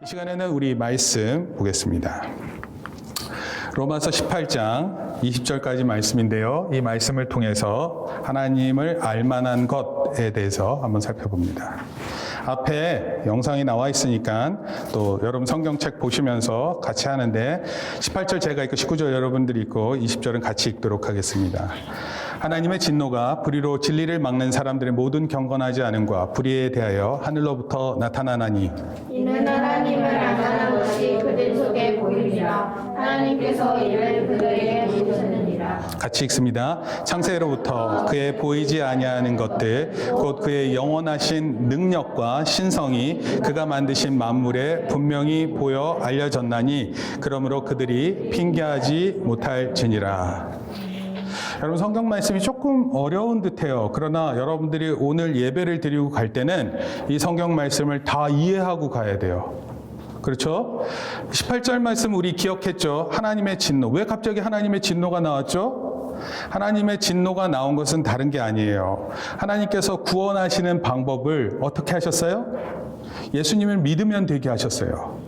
이 시간에는 우리 말씀 보겠습니다. 로마서 18장 20절까지 말씀인데요. 이 말씀을 통해서 하나님을 알만한 것에 대해서 한번 살펴봅니다. 앞에 영상이 나와 있으니까 또 여러분 성경책 보시면서 같이 하는데 18절 제가 읽고 19절 여러분들이 읽고 20절은 같이 읽도록 하겠습니다. 하나님의 진노가 불의로 진리를 막는 사람들의 모든 경건하지 않음과 불의에 대하여 하늘로부터 나타나나니 이는 하나님을 알만한 것이 그들 속에 보이리라. 하나님께서 이를 그들에게 주셨느니라. 같이 읽습니다. 창세로부터 그의 보이지 아니하는 것들 곧 그의 영원하신 능력과 신성이 그가 만드신 만물에 분명히 보여 알려졌나니 그러므로 그들이 핑계하지 못할지니라. 여러분 성경 말씀이 조금 어려운 듯해요. 그러나 여러분들이 오늘 예배를 드리고 갈 때는 이 성경 말씀을 다 이해하고 가야 돼요. 그렇죠? 18절 말씀 우리 기억했죠? 하나님의 진노. 왜 갑자기 하나님의 진노가 나왔죠? 하나님의 진노가 나온 것은 다른 게 아니에요. 하나님께서 구원하시는 방법을 어떻게 하셨어요? 예수님을 믿으면 되게 하셨어요.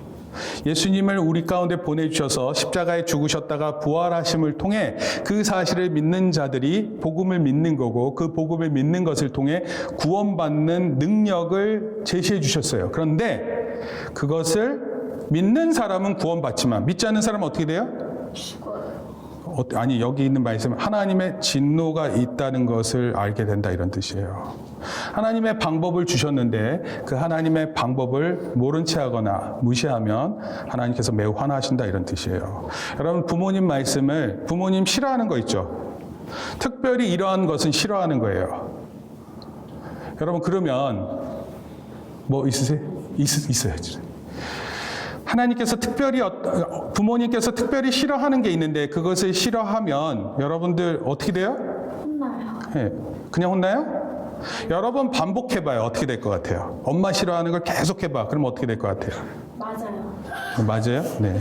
예수님을 우리 가운데 보내주셔서 십자가에 죽으셨다가 부활하심을 통해 그 사실을 믿는 자들이 복음을 믿는 거고 그 복음을 믿는 것을 통해 구원받는 능력을 제시해 주셨어요. 그런데 그것을 믿는 사람은 구원받지만 믿지 않는 사람은 어떻게 돼요? 아니 여기 있는 말씀은 하나님의 진노가 있다는 것을 알게 된다 이런 뜻이에요. 하나님의 방법을 주셨는데 그 하나님의 방법을 모른 채 하거나 무시하면 하나님께서 매우 화나신다 이런 뜻이에요. 여러분 부모님 말씀을 부모님 싫어하는 거 있죠? 특별히 이러한 것은 싫어하는 거예요. 여러분 그러면 뭐 있으세요? 있어야지. 하나님께서 특별히 부모님께서 특별히 싫어하는 게 있는데 그것을 싫어하면 여러분들 어떻게 돼요? 혼나요. 네, 그냥 혼나요? 여러 번 반복해봐요. 어떻게 될 것 같아요? 엄마 싫어하는 걸 계속 해봐. 그럼 어떻게 될 것 같아요? 맞아요. 맞아요? 네.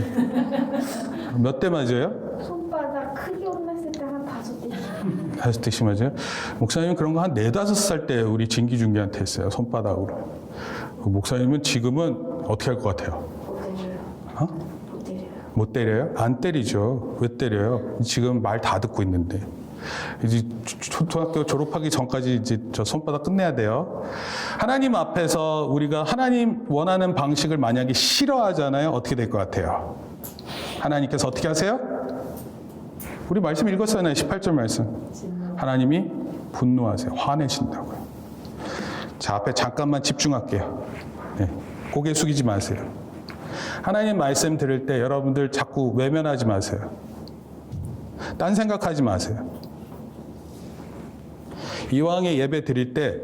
몇 대 맞아요? 손바닥 크게 혼났을 때 한 5대. 5대씩 맞아요? 목사님은 그런 거 한 4, 5살 때 우리 진기중기한테 했어요. 손바닥으로. 목사님은 지금은 어떻게 할 것 같아요? 못 때려요. 못 때려요? 안 때리죠. 왜 때려요? 지금 말 다 듣고 있는데. 이제 초등학교 졸업하기 전까지 이제 저 손바닥 끝내야 돼요. 하나님 앞에서 우리가 하나님 원하는 방식을 만약에 싫어하잖아요. 어떻게 될 것 같아요? 하나님께서 어떻게 하세요? 우리 말씀 읽었잖아요. 18절 말씀. 하나님이 분노하세요. 화내신다고요. 자, 앞에 잠깐만 집중할게요. 네, 고개 숙이지 마세요. 하나님 말씀 들을 때 여러분들 자꾸 외면하지 마세요. 딴 생각하지 마세요. 이왕에 예배 드릴 때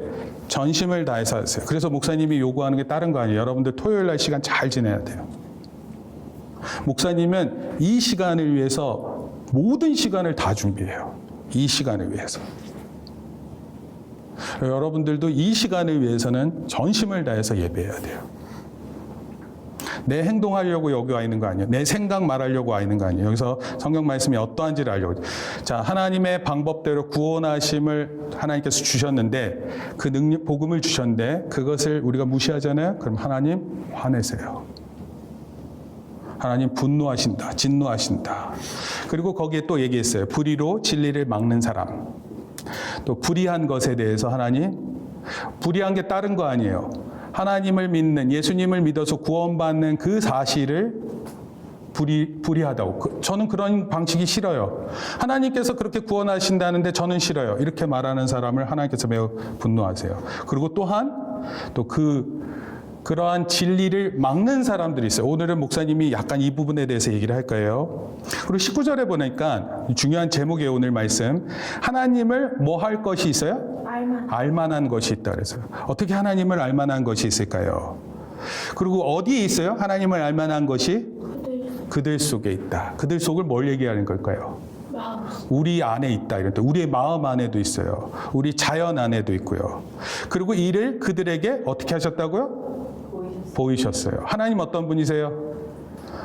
전심을 다해서 하세요. 그래서 목사님이 요구하는 게 다른 거 아니에요. 여러분들 토요일 날 시간 잘 지내야 돼요. 목사님은 이 시간을 위해서 모든 시간을 다 준비해요. 이 시간을 위해서. 여러분들도 이 시간을 위해서는 전심을 다해서 예배해야 돼요. 내 행동하려고 여기 와 있는 거 아니에요. 내 생각 말하려고 와 있는 거 아니에요. 여기서 성경 말씀이 어떠한지를 알려고. 자, 하나님의 방법대로 구원하심을 하나님께서 주셨는데 그 능력, 복음을 주셨는데 그것을 우리가 무시하잖아요. 그럼 하나님 화내세요. 하나님 분노하신다. 진노하신다. 그리고 거기에 또 얘기했어요. 불의로 진리를 막는 사람. 또 불의한 것에 대해서 하나님 불의한 게 다른 거 아니에요. 하나님을 믿는 예수님을 믿어서 구원받는 그 사실을 불의하다고. 저는 그런 방식이 싫어요. 하나님께서 그렇게 구원하신다는데 저는 싫어요. 이렇게 말하는 사람을 하나님께서 매우 분노하세요. 그리고 또한 또 그러한 진리를 막는 사람들이 있어요. 오늘은 목사님이 약간 이 부분에 대해서 얘기를 할 거예요. 그리고 19절에 보니까 중요한 제목이에요. 오늘 말씀. 하나님을 뭐 할 것이 있어요? 알만한 것이 있다 그래서요. 어떻게 하나님을 알만한 것이 있을까요? 그리고 어디에 있어요? 하나님을 알만한 것이? 그들 속에 있다. 그들 속을 뭘 얘기하는 걸까요? 우리 안에 있다. 이럴 때 우리의 마음 안에도 있어요. 우리 자연 안에도 있고요. 그리고 이를 그들에게 어떻게 하셨다고요? 보이셨어요. 하나님 어떤 분이세요?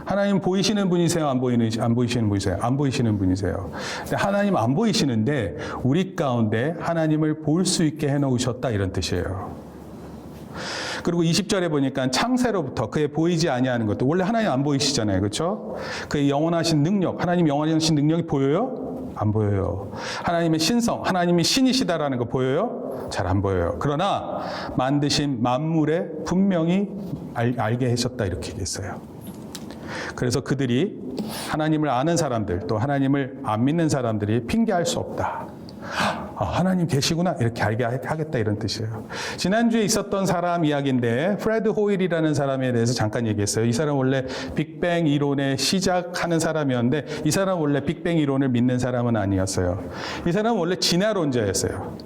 하나님 보이시는 분이세요? 안 보이시는 분이세요? 안 보이시는 분이세요. 근데 하나님 안 보이시는데 우리 가운데 하나님을 볼 수 있게 해놓으셨다 이런 뜻이에요. 그리고 20절에 보니까 창세로부터 그의 보이지 아니하는 것도 원래 하나님 안 보이시잖아요. 그렇죠? 그의 영원하신 능력, 하나님 영원하신 능력이 보여요? 안 보여요. 하나님의 신성, 하나님이 신이시다라는 거 보여요? 잘 안 보여요. 그러나 만드신 만물에 분명히 알게 하셨다 이렇게 얘기했어요. 그래서 그들이 하나님을 아는 사람들 또 하나님을 안 믿는 사람들이 핑계할 수 없다. 아, 하나님 계시구나 이렇게 알게 하겠다 이런 뜻이에요. 지난주에 있었던 사람 이야기인데 프레드 호일이라는 사람에 대해서 잠깐 얘기했어요. 이 사람 원래 빅뱅 이론에 시작하는 사람이었는데 이 사람 원래 빅뱅 이론을 믿는 사람은 아니었어요. 이 사람은 원래 진화론자였어요.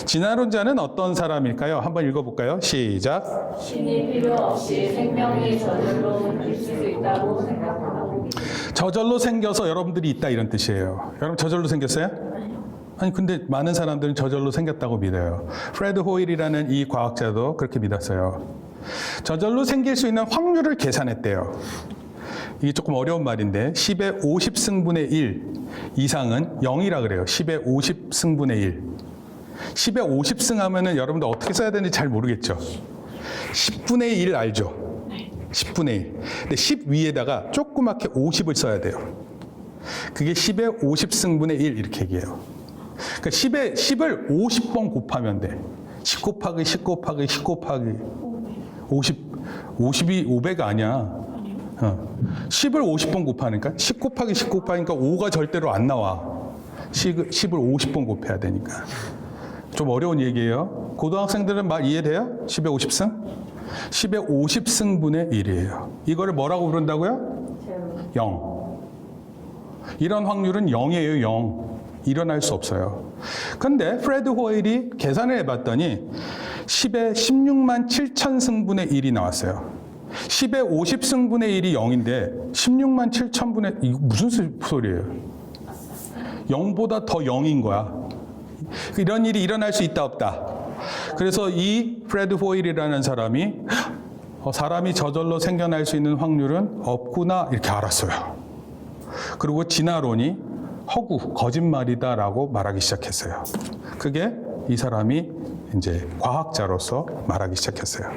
진화론자는 어떤 사람일까요? 한번 읽어볼까요? 시작. 신이 필요 없이 생명이 저절로 생길 수 있다고 생각하고 저절로 생겨서 여러분들이 있다 이런 뜻이에요. 여러분 저절로 생겼어요? 아니 근데 많은 사람들은 저절로 생겼다고 믿어요. 프레드 호일이라는 이 과학자도 그렇게 믿었어요. 저절로 생길 수 있는 확률을 계산했대요. 이게 조금 어려운 말인데 10의 50승분의 1 이상은 0이라 그래요. 10의 50승분의 1. 10의 50승 하면은 여러분들 어떻게 써야 되는지 잘 모르겠죠. 10분의 1 알죠? 10분의 1. 근데 10 위에다가 조그맣게 50을 써야 돼요. 그게 10의 50승분의 1 이렇게 얘기해요. 그러니까 10을 50번 곱하면 돼. 10 곱하기 10 곱하기 10 곱하기 50이 500가 아니야. 10을 50번 곱하니까 10 곱하기 10 곱하니까 5가 절대로 안 나와. 10을 50번 곱해야 되니까. 좀 어려운 얘기예요. 고등학생들은 말 이해돼요? 10의 50승? 10의 50승분의 1이에요. 이거를 뭐라고 부른다고요? 0. 이런 확률은 0이에요, 0. 일어날 수 없어요. 근데 프레드 호일이 계산을 해봤더니 10의 16만 7천 승분의 1이 나왔어요. 10의 50승분의 1이 0인데 16만 7천분의 이거 무슨 소리예요? 0보다 더 0인 거야. 이런 일이 일어날 수 있다 없다. 그래서 이 프레드 호일이라는 사람이 사람이 저절로 생겨날 수 있는 확률은 없구나 이렇게 알았어요. 그리고 진화론이 허구, 거짓말이다라고 말하기 시작했어요. 그게 이 사람이 이제 과학자로서 말하기 시작했어요.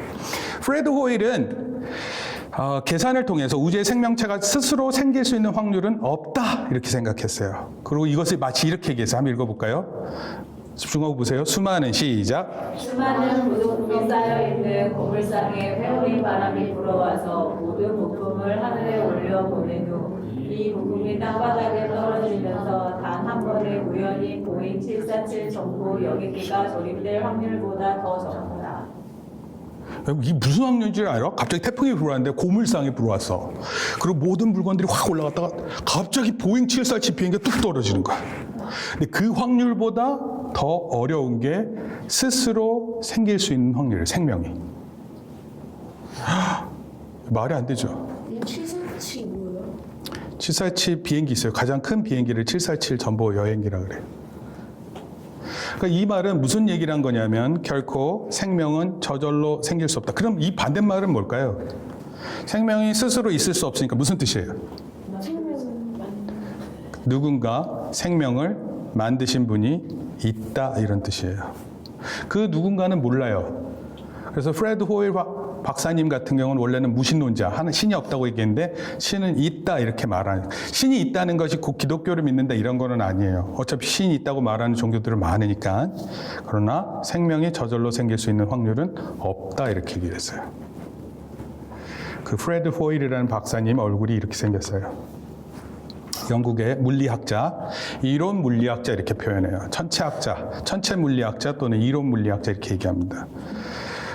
프레드 호일은 계산을 통해서 우주의 생명체가 스스로 생길 수 있는 확률은 없다 이렇게 생각했어요. 그리고 이것을 마치 이렇게 얘기해서 한번 읽어볼까요? 집중하고 보세요. 수많은 시작. 수많은 부속품이 쌓여있는 고물상에 회오린 바람이 불어와서 모든 부품을 하늘에 올려보낸 후 이 부품이 땅바닥에 떨어지면서 단 한 번에 우연히 보잉 747 정보 여객기가 조립될 확률보다 더 적다. 이게 무슨 확률인지 알아? 갑자기 태풍이 불어왔는데 고물상에 불어왔어. 그리고 모든 물건들이 확 올라갔다가 갑자기 보잉 747 비행기가 뚝 떨어지는 거야. 근데 그 확률보다 더 어려운 게 스스로 생길 수 있는 확률이에요. 생명이. 말이 안 되죠. 747 뭐예요? 747 비행기 있어요. 가장 큰 비행기를 747 전보 여행기라 그래요. 그러니까 이 말은 무슨 얘기를 한 거냐면 결코 생명은 저절로 생길 수 없다. 그럼 이 반대말은 뭘까요? 생명이 스스로 있을 수 없으니까 무슨 뜻이에요? 누군가 생명을 만드신 분이 있다 이런 뜻이에요. 그 누군가는 몰라요. 그래서 프레드 호일 박사님 같은 경우는 원래는 무신론자, 신이 없다고 얘기했는데 신은 있다 이렇게 말하는, 신이 있다는 것이 곧 기독교를 믿는다 이런 거는 아니에요. 어차피 신이 있다고 말하는 종교들은 많으니까. 그러나 생명이 저절로 생길 수 있는 확률은 없다 이렇게 얘기를 했어요. 그 프레드 호일이라는 박사님 얼굴이 이렇게 생겼어요. 영국의 물리학자, 이론 물리학자 이렇게 표현해요. 천체학자, 천체 물리학자 또는 이론 물리학자 이렇게 얘기합니다.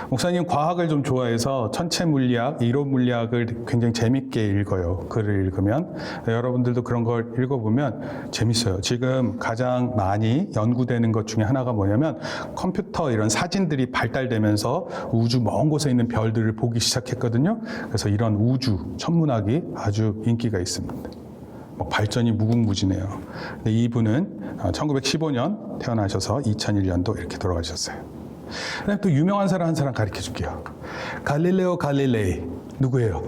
목사님 과학을 좀 좋아해서 천체 물리학, 이론 물리학을 굉장히 재밌게 읽어요. 글을 읽으면. 여러분들도 그런 걸 읽어보면 재밌어요. 지금 가장 많이 연구되는 것 중에 하나가 뭐냐면 컴퓨터 이런 사진들이 발달되면서 우주 먼 곳에 있는 별들을 보기 시작했거든요. 그래서 이런 우주, 천문학이 아주 인기가 있습니다. 발전이 무궁무진해요. 근데 이분은 1915년 태어나셔서 2001년도 이렇게 돌아가셨어요. 그다음에 또 유명한 사람 한 사람 가르쳐 줄게요. 갈릴레오 갈릴레이 누구예요?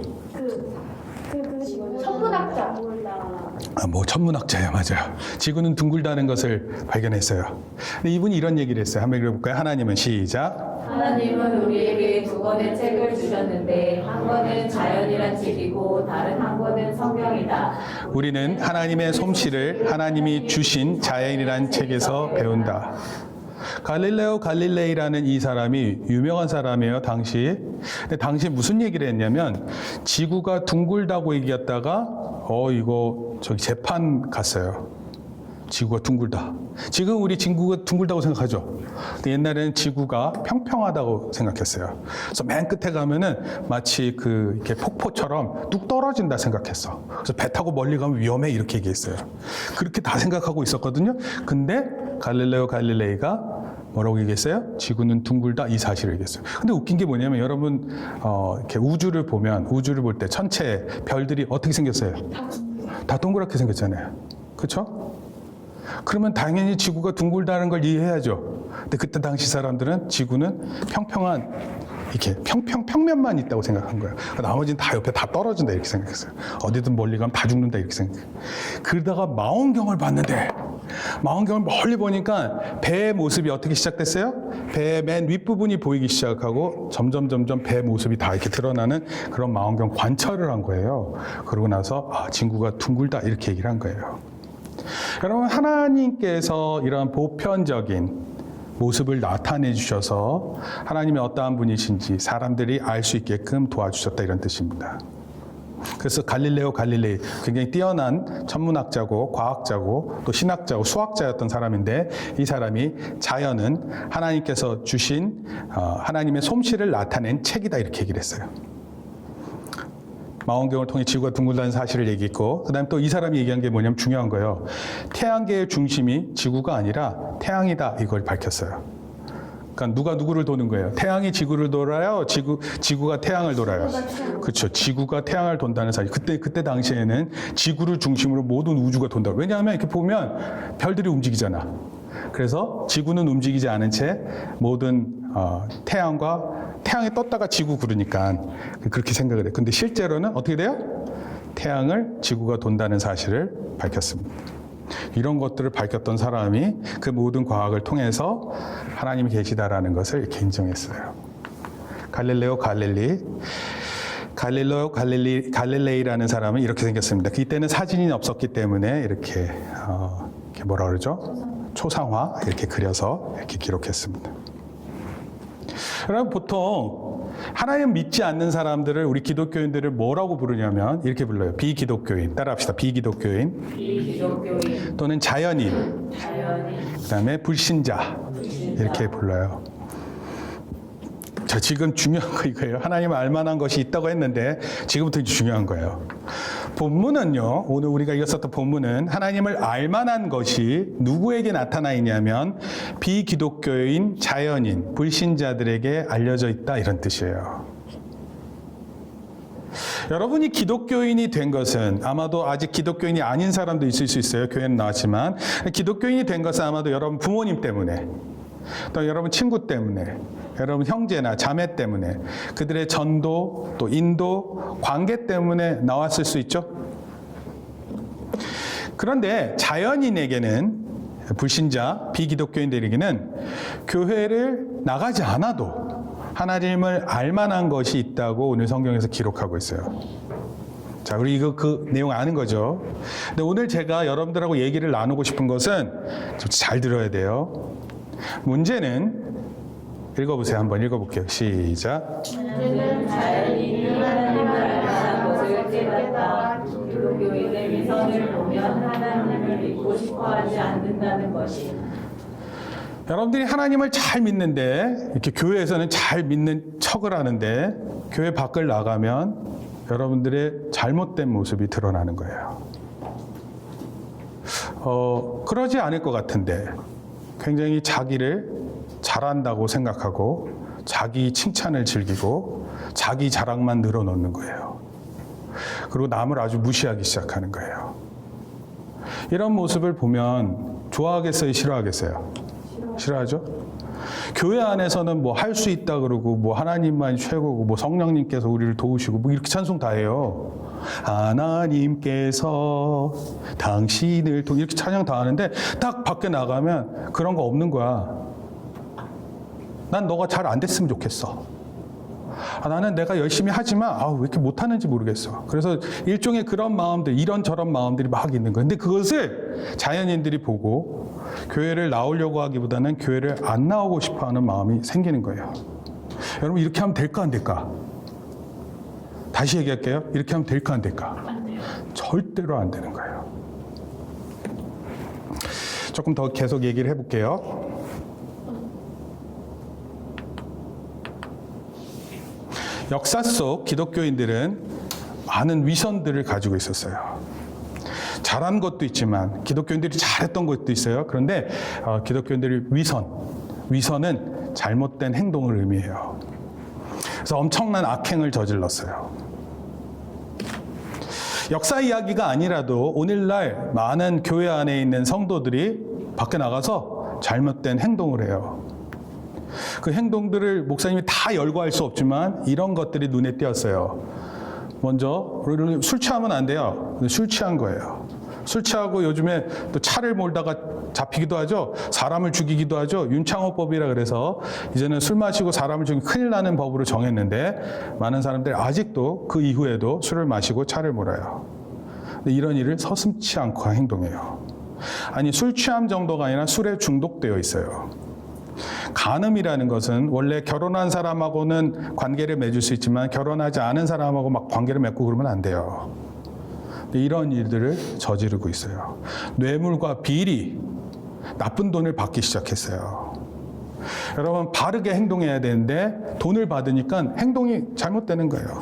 천문학자. 뭐 천문학자야, 맞아요. 지구는 둥글다는 것을 발견했어요. 근데 이분이 이런 얘기를 했어요. 한번 읽어볼까요? 하나님은 시작. 하나님은 우리에게 두 권의 책을 주셨는데 한 권은 자연이란 책이고 다른 한 권은 성경이다. 우리는 하나님의 솜씨를 하나님이 주신 자연이란 책에서 배운다. 갈릴레오 갈릴레이라는 이 사람이 유명한 사람이에요, 당시. 근데 당시 무슨 얘기를 했냐면 지구가 둥글다고 얘기했다가 이거 저기 재판 갔어요. 지구가 둥글다. 지금 우리 지구가 둥글다고 생각하죠. 근데 옛날에는 지구가 평평하다고 생각했어요. 그래서 맨 끝에 가면은 마치 이렇게 폭포처럼 뚝 떨어진다 생각했어. 그래서 배 타고 멀리 가면 위험해 이렇게 얘기했어요. 그렇게 다 생각하고 있었거든요. 근데 갈릴레오 갈릴레이가 뭐라고 얘기했어요? 지구는 둥글다 이 사실을 얘기했어요. 근데 웃긴 게 뭐냐면 여러분 이렇게 우주를 볼 때 전체 별들이 어떻게 생겼어요? 다 동그랗게 생겼잖아요. 그렇죠? 그러면 당연히 지구가 둥글다는 걸 이해해야죠. 근데 그때 당시 사람들은 지구는 평평한 이렇게 평면만 있다고 생각한 거예요. 나머지는 다 옆에 다 떨어진다 이렇게 생각했어요. 어디든 멀리 가면 다 죽는다 이렇게 생각해요. 그러다가 망원경을 봤는데 망원경을 멀리 보니까 배의 모습이 어떻게 시작됐어요? 배의 맨 윗부분이 보이기 시작하고 점점 배 모습이 다 이렇게 드러나는 그런 망원경 관찰을 한 거예요. 그러고 나서 지구가 둥글다 이렇게 얘기를 한 거예요. 여러분, 하나님께서 이런 보편적인 모습을 나타내 주셔서 하나님이 어떠한 분이신지 사람들이 알 수 있게끔 도와주셨다 이런 뜻입니다. 그래서 갈릴레오 갈릴레이 굉장히 뛰어난 천문학자고 과학자고 또 신학자고 수학자였던 사람인데 이 사람이 자연은 하나님께서 주신 하나님의 솜씨를 나타낸 책이다 이렇게 얘기를 했어요. 망원경을 통해 지구가 둥글다는 사실을 얘기했고, 그 다음에 또 이 사람이 얘기한 게 뭐냐면 중요한 거예요. 태양계의 중심이 지구가 아니라 태양이다 이걸 밝혔어요. 그러니까 누가 누구를 도는 거예요? 태양이 지구를 돌아요? 지구가 태양을 돌아요? 그렇죠. 지구가 태양을 돈다는 사실. 그때 당시에는 지구를 중심으로 모든 우주가 돈다. 왜냐하면 이렇게 보면 별들이 움직이잖아. 그래서 지구는 움직이지 않은 채 모든 태양이 떴다가 지구 구르니까 그렇게 생각을 해요. 근데 실제로는 어떻게 돼요? 태양을 지구가 돈다는 사실을 밝혔습니다. 이런 것들을 밝혔던 사람이 그 모든 과학을 통해서 하나님이 계시다라는 것을 이렇게 인정했어요. 갈릴레오 갈릴레이라는 사람은 이렇게 생겼습니다. 이때는 사진이 없었기 때문에 이렇게 뭐라 그러죠? 초상화 이렇게 그려서 이렇게 기록했습니다. 여러분, 보통 하나님 믿지 않는 사람들을 우리 기독교인들을 뭐라고 부르냐면 이렇게 불러요. 비기독교인. 따라합시다. 비기독교인. 또는 자연인. 그다음에 불신자. 이렇게 불러요. 자, 지금 중요한 거 이거예요. 하나님을 알만한 것이 있다고 했는데 지금부터 이제 중요한 거예요. 본문은요, 오늘 우리가 읽었었던 본문은 하나님을 알만한 것이 누구에게 나타나 있냐면 비기독교인, 자연인, 불신자들에게 알려져 있다 이런 뜻이에요. 여러분이 기독교인이 된 것은 아마도 아직 기독교인이 아닌 사람도 있을 수 있어요. 교회는 나왔지만 기독교인이 된 것은 아마도 여러분 부모님 때문에 또 여러분 친구 때문에 여러분 형제나 자매 때문에 그들의 전도 또 인도 관계 때문에 나왔을 수 있죠. 그런데 자연인에게는 불신자 비기독교인들에게는 교회를 나가지 않아도 하나님을 알만한 것이 있다고 오늘 성경에서 기록하고 있어요. 자, 우리 이거 그 내용 아는 거죠. 근데 오늘 제가 여러분들하고 얘기를 나누고 싶은 것은 좀 잘 들어야 돼요. 문제는 읽어보세요. 한번 읽어볼게요. 시작. 문제는 자연인이 하나님을 알만한 것을 깨닫다. 기독교인의 위선을 보면 하나님을 믿고 싶어하지 않는다는 것이. 여러분들이 하나님을 잘 믿는데 이렇게 교회에서는 잘 믿는 척을 하는데 교회 밖을 나가면 여러분들의 잘못된 모습이 드러나는 거예요. 그러지 않을 것 같은데 굉장히 자기를 잘한다고 생각하고 자기 칭찬을 즐기고 자기 자랑만 늘어놓는 거예요. 그리고 남을 아주 무시하기 시작하는 거예요. 이런 모습을 보면 좋아하겠어요? 싫어하겠어요? 싫어하죠? 교회 안에서는 뭐 할 수 있다 그러고 뭐 하나님만 최고고 뭐 성령님께서 우리를 도우시고 뭐 이렇게 찬송 다 해요. 하나님께서 당신을 이렇게 찬양 다 하는데 딱 밖에 나가면 그런 거 없는 거야. 난 너가 잘 안 됐으면 좋겠어. 나는 내가 열심히 하지만 왜 이렇게 못하는지 모르겠어. 그래서 일종의 그런 마음들, 이런저런 마음들이 막 있는 거예요. 근데 그것을 자연인들이 보고 교회를 나오려고 하기보다는 교회를 안 나오고 싶어하는 마음이 생기는 거예요. 여러분 이렇게 하면 될까 안 될까? 다시 얘기할게요. 이렇게 하면 될까 안 될까? 안 돼요. 절대로 안 되는 거예요. 조금 더 계속 얘기를 해볼게요. 역사 속 기독교인들은 많은 위선들을 가지고 있었어요. 잘한 것도 있지만 기독교인들이 잘했던 것도 있어요. 그런데 기독교인들이 위선은 잘못된 행동을 의미해요. 그래서 엄청난 악행을 저질렀어요. 역사 이야기가 아니라도 오늘날 많은 교회 안에 있는 성도들이 밖에 나가서 잘못된 행동을 해요. 그 행동들을 목사님이 다 열거할 수 없지만 이런 것들이 눈에 띄었어요. 먼저 술 취하면 안 돼요. 술 취한 거예요. 술 취하고 요즘에 또 차를 몰다가 잡히기도 하죠. 사람을 죽이기도 하죠. 윤창호법이라 그래서 이제는 술 마시고 사람을 죽이면 큰일 나는 법으로 정했는데 많은 사람들이 아직도 그 이후에도 술을 마시고 차를 몰아요. 근데 이런 일을 서슴지 않고 행동해요. 아니 술 취함 정도가 아니라 술에 중독되어 있어요. 간음이라는 것은 원래 결혼한 사람하고는 관계를 맺을 수 있지만 결혼하지 않은 사람하고 막 관계를 맺고 그러면 안 돼요. 이런 일들을 저지르고 있어요. 뇌물과 비리, 나쁜 돈을 받기 시작했어요. 여러분 바르게 행동해야 되는데 돈을 받으니까 행동이 잘못되는 거예요.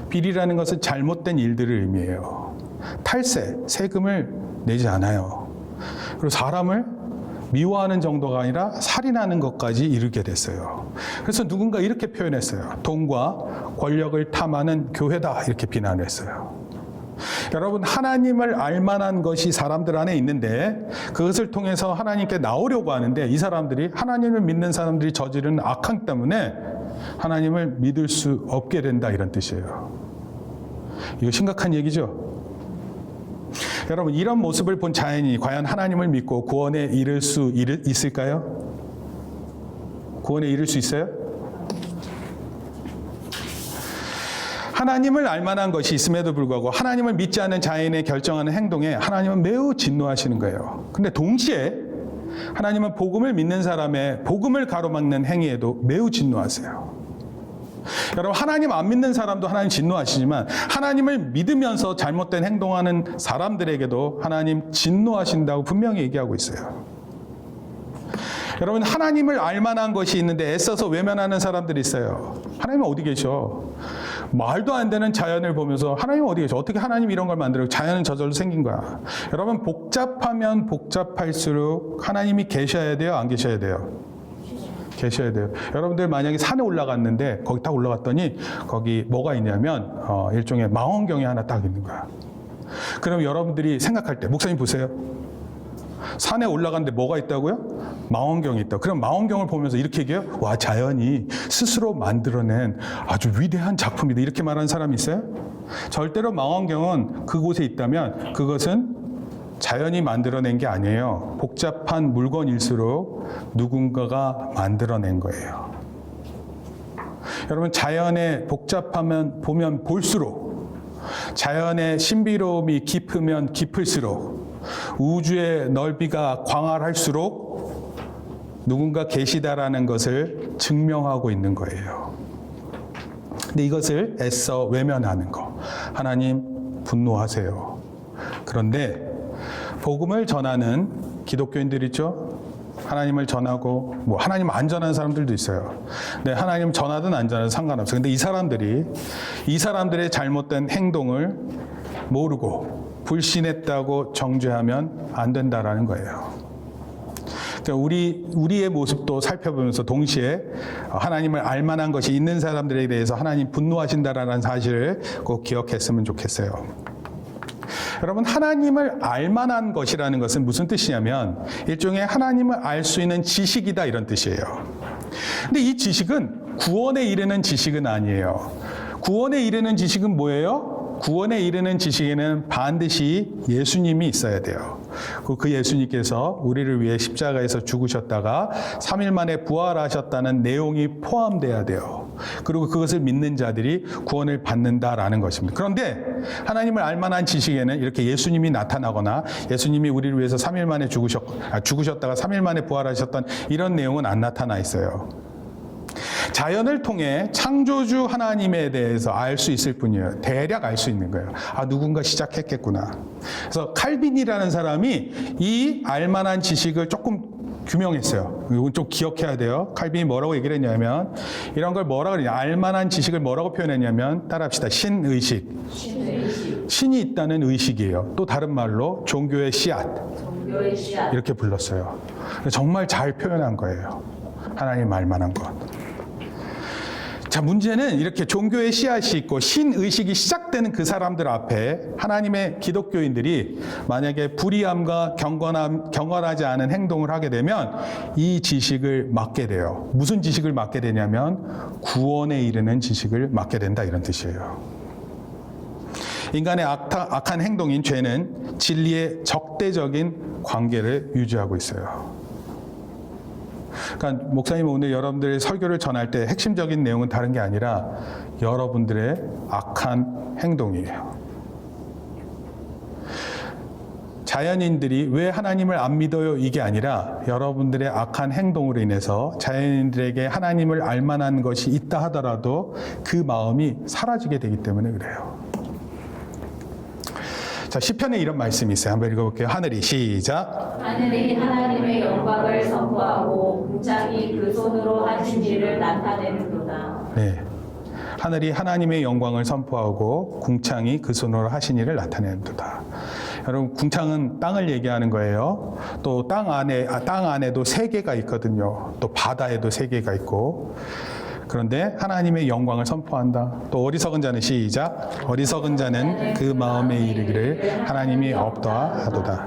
비리라는 것은 잘못된 일들을 의미해요. 탈세, 세금을 내지 않아요. 그리고 사람을 미워하는 정도가 아니라 살인하는 것까지 이르게 됐어요. 그래서 누군가 이렇게 표현했어요. 돈과 권력을 탐하는 교회다 이렇게 비난했어요. 여러분 하나님을 알만한 것이 사람들 안에 있는데 그것을 통해서 하나님께 나오려고 하는데 이 사람들이 하나님을 믿는 사람들이 저지른 악행 때문에 하나님을 믿을 수 없게 된다 이런 뜻이에요. 이거 심각한 얘기죠. 여러분 이런 모습을 본 자연이 과연 하나님을 믿고 구원에 이를 수 있을까요? 구원에 이를 수 있어요? 하나님을 알만한 것이 있음에도 불구하고 하나님을 믿지 않는 자연의 결정하는 행동에 하나님은 매우 진노하시는 거예요. 근데 동시에 하나님은 복음을 믿는 사람의 복음을 가로막는 행위에도 매우 진노하세요. 여러분 하나님 안 믿는 사람도 하나님 진노하시지만 하나님을 믿으면서 잘못된 행동하는 사람들에게도 하나님 진노하신다고 분명히 얘기하고 있어요. 여러분 하나님을 알만한 것이 있는데 애써서 외면하는 사람들이 있어요. 하나님은 어디 계셔? 말도 안 되는 자연을 보면서 하나님은 어디 계셔? 어떻게 하나님 이런 걸 만들어요? 자연은 저절로 생긴 거야. 여러분 복잡하면 복잡할수록 하나님이 계셔야 돼요? 안 계셔야 돼요? 계셔야 돼요. 여러분들 만약에 산에 올라갔는데 거기 딱 올라갔더니 거기 뭐가 있냐면 일종의 망원경이 하나 딱 있는 거야. 그럼 여러분들이 생각할 때 목사님 보세요. 산에 올라갔는데 뭐가 있다고요? 망원경이 있다. 그럼 망원경을 보면서 이렇게 얘기해요? 와 자연이 스스로 만들어낸 아주 위대한 작품이다. 이렇게 말하는 사람이 있어요? 절대로 망원경은 그곳에 있다면 그것은 자연이 만들어낸 게 아니에요. 복잡한 물건일수록 누군가가 만들어낸 거예요. 여러분 자연의 복잡하면 보면 볼수록 자연의 신비로움이 깊으면 깊을수록 우주의 넓이가 광활할수록 누군가 계시다라는 것을 증명하고 있는 거예요. 근데 이것을 애써 외면하는 거 하나님 분노하세요. 그런데 복음을 전하는 기독교인들 있죠? 하나님을 전하고 뭐 하나님 안 전하는 사람들도 있어요. 근데 하나님 전하든 안 전하든 상관없어요. 근데 이 사람들의 잘못된 행동을 모르고 불신했다고 정죄하면 안 된다라는 거예요. 그러니까 우리의 모습도 살펴보면서 동시에 하나님을 알만한 것이 있는 사람들에 대해서 하나님 분노하신다라는 사실을 꼭 기억했으면 좋겠어요. 여러분 하나님을 알만한 것이라는 것은 무슨 뜻이냐면 일종의 하나님을 알 수 있는 지식이다 이런 뜻이에요. 근데 이 지식은 구원에 이르는 지식은 아니에요. 구원에 이르는 지식은 뭐예요? 구원에 이르는 지식에는 반드시 예수님이 있어야 돼요. 그 예수님께서 우리를 위해 십자가에서 죽으셨다가 3일 만에 부활하셨다는 내용이 포함돼야 돼요. 그리고 그것을 믿는 자들이 구원을 받는다라는 것입니다. 그런데 하나님을 알 만한 지식에는 이렇게 예수님이 나타나거나 예수님이 우리를 위해서 3일 만에 죽으셨다가 3일 만에 부활하셨던 이런 내용은 안 나타나 있어요. 자연을 통해 창조주 하나님에 대해서 알 수 있을 뿐이에요. 대략 알 수 있는 거예요. 아, 누군가 시작했겠구나. 그래서 칼빈이라는 사람이 이 알만한 지식을 조금 규명했어요. 이건 좀 기억해야 돼요. 칼빈이 뭐라고 얘기를 했냐면 이런 걸 뭐라고 그러냐. 알만한 지식을 뭐라고 표현했냐면 따라합시다. 신의식. 신이 있다는 의식이에요. 또 다른 말로 종교의 씨앗. 이렇게 불렀어요. 정말 잘 표현한 거예요. 하나님 알만한 것. 자, 문제는 이렇게 종교의 씨앗이 있고 신의식이 시작되는 그 사람들 앞에 하나님의 기독교인들이 만약에 불의함과 경건하지 않은 행동을 하게 되면 이 지식을 맡게 돼요. 무슨 지식을 맡게 되냐면 구원에 이르는 지식을 맡게 된다, 이런 뜻이에요. 인간의 악한 행동인 죄는 진리의 적대적인 관계를 유지하고 있어요. 그러니까 목사님 오늘 여러분들의 설교를 전할 때 핵심적인 내용은 다른 게 아니라 여러분들의 악한 행동이에요. 자연인들이 왜 하나님을 안 믿어요? 이게 아니라 여러분들의 악한 행동으로 인해서 자연인들에게 하나님을 알 만한 것이 있다 하더라도 그 마음이 사라지게 되기 때문에 그래요. 자, 시편에 이런 말씀이 있어요. 한번 읽어볼게요. 하늘이 시작. 하늘이 하나님의 영광을 선포하고 궁창이 그 손으로 하신 일을 나타내는도다. 네. 하늘이 하나님의 영광을 선포하고 궁창이 그 손으로 하신 일을 나타내는도다. 여러분, 궁창은 땅을 얘기하는 거예요. 또 땅 안에도 세계가 있거든요. 또 바다에도 세계가 있고. 그런데 하나님의 영광을 선포한다. 또 어리석은 자는 시작. 어리석은 자는 그 마음에 이르기를 하나님이 없다 하도다.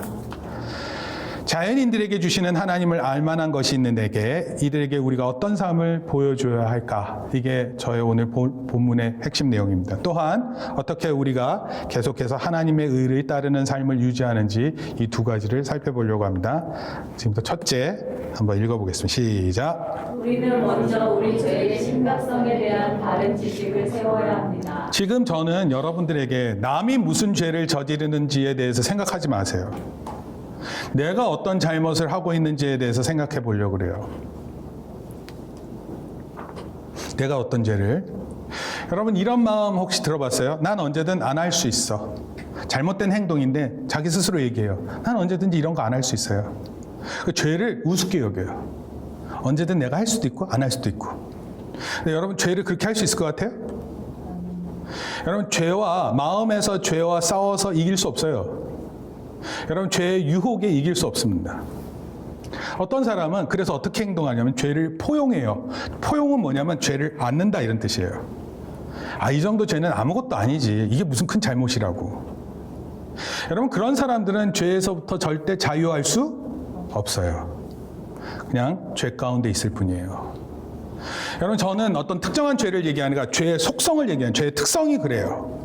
자연인들에게 주시는 하나님을 알 만한 것이 있는 데게 이들에게 우리가 어떤 삶을 보여줘야 할까? 이게 저의 오늘 본문의 핵심 내용입니다. 또한 어떻게 우리가 계속해서 하나님의 의를 따르는 삶을 유지하는지 이 두 가지를 살펴보려고 합니다. 지금부터 첫째 한번 읽어보겠습니다. 시작. 우리는 먼저 우리 죄의 심각성에 대한 바른 지식을 세워야 합니다. 지금 저는 여러분들에게 남이 무슨 죄를 저지르는지에 대해서 생각하지 마세요. 내가 어떤 잘못을 하고 있는지에 대해서 생각해 보려고 그래요. 내가 어떤 죄를. 여러분, 이런 마음 혹시 들어봤어요? 난 언제든 안 할 수 있어. 잘못된 행동인데 자기 스스로 얘기해요. 난 언제든지 이런 거 안 할 수 있어요. 그 죄를 우습게 여겨요. 언제든 내가 할 수도 있고 안 할 수도 있고. 근데 여러분, 죄를 그렇게 할 수 있을 것 같아요? 여러분, 마음에서 죄와 싸워서 이길 수 없어요. 여러분, 죄의 유혹에 이길 수 없습니다. 어떤 사람은 그래서 어떻게 행동하냐면 죄를 포용해요. 포용은 뭐냐면 죄를 안는다, 이런 뜻이에요. 아, 이 정도 죄는 아무것도 아니지. 이게 무슨 큰 잘못이라고. 여러분, 그런 사람들은 죄에서부터 절대 자유할 수 없어요. 그냥 죄 가운데 있을 뿐이에요. 여러분, 저는 어떤 특정한 죄를 얘기하는 게 아니라 죄의 속성을 얘기하는, 죄의 특성이 그래요.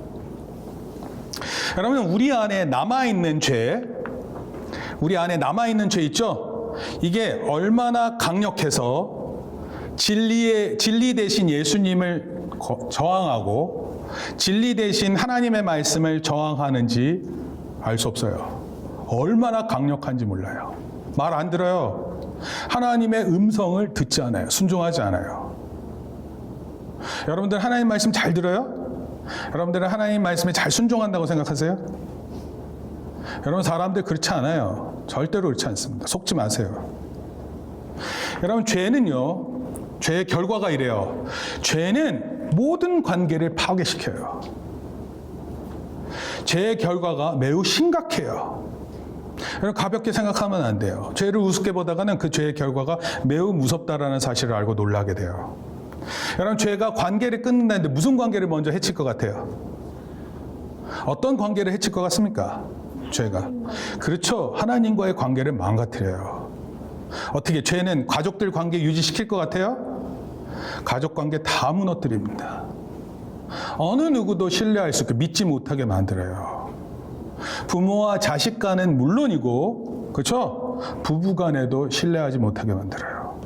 여러분, 우리 안에 남아있는 죄 있죠? 이게 얼마나 강력해서 진리 대신 예수님을 저항하고 진리 대신 하나님의 말씀을 저항하는지 알 수 없어요. 얼마나 강력한지 몰라요. 말 안 들어요. 하나님의 음성을 듣지 않아요. 순종하지 않아요. 여러분들 하나님 말씀 잘 들어요? 여러분들은 하나님 말씀에 잘 순종한다고 생각하세요? 여러분, 사람들 그렇지 않아요. 절대로 그렇지 않습니다. 속지 마세요. 여러분, 죄의 결과가 이래요. 죄는 모든 관계를 파괴시켜요. 죄의 결과가 매우 심각해요. 여러분, 가볍게 생각하면 안 돼요. 죄를 우습게 보다가는 그 죄의 결과가 매우 무섭다라는 사실을 알고 놀라게 돼요. 여러분, 죄가 관계를 끊는다는데 무슨 관계를 먼저 해칠 것 같아요? 어떤 관계를 해칠 것 같습니까? 죄가. 그렇죠. 하나님과의 관계를 망가뜨려요. 어떻게 죄는 가족들 관계 유지시킬 것 같아요? 가족 관계 다 무너뜨립니다. 어느 누구도 신뢰할 수 없게 믿지 못하게 만들어요. 부모와 자식 간은 물론이고, 그렇죠? 부부 간에도 신뢰하지 못하게 만들어요.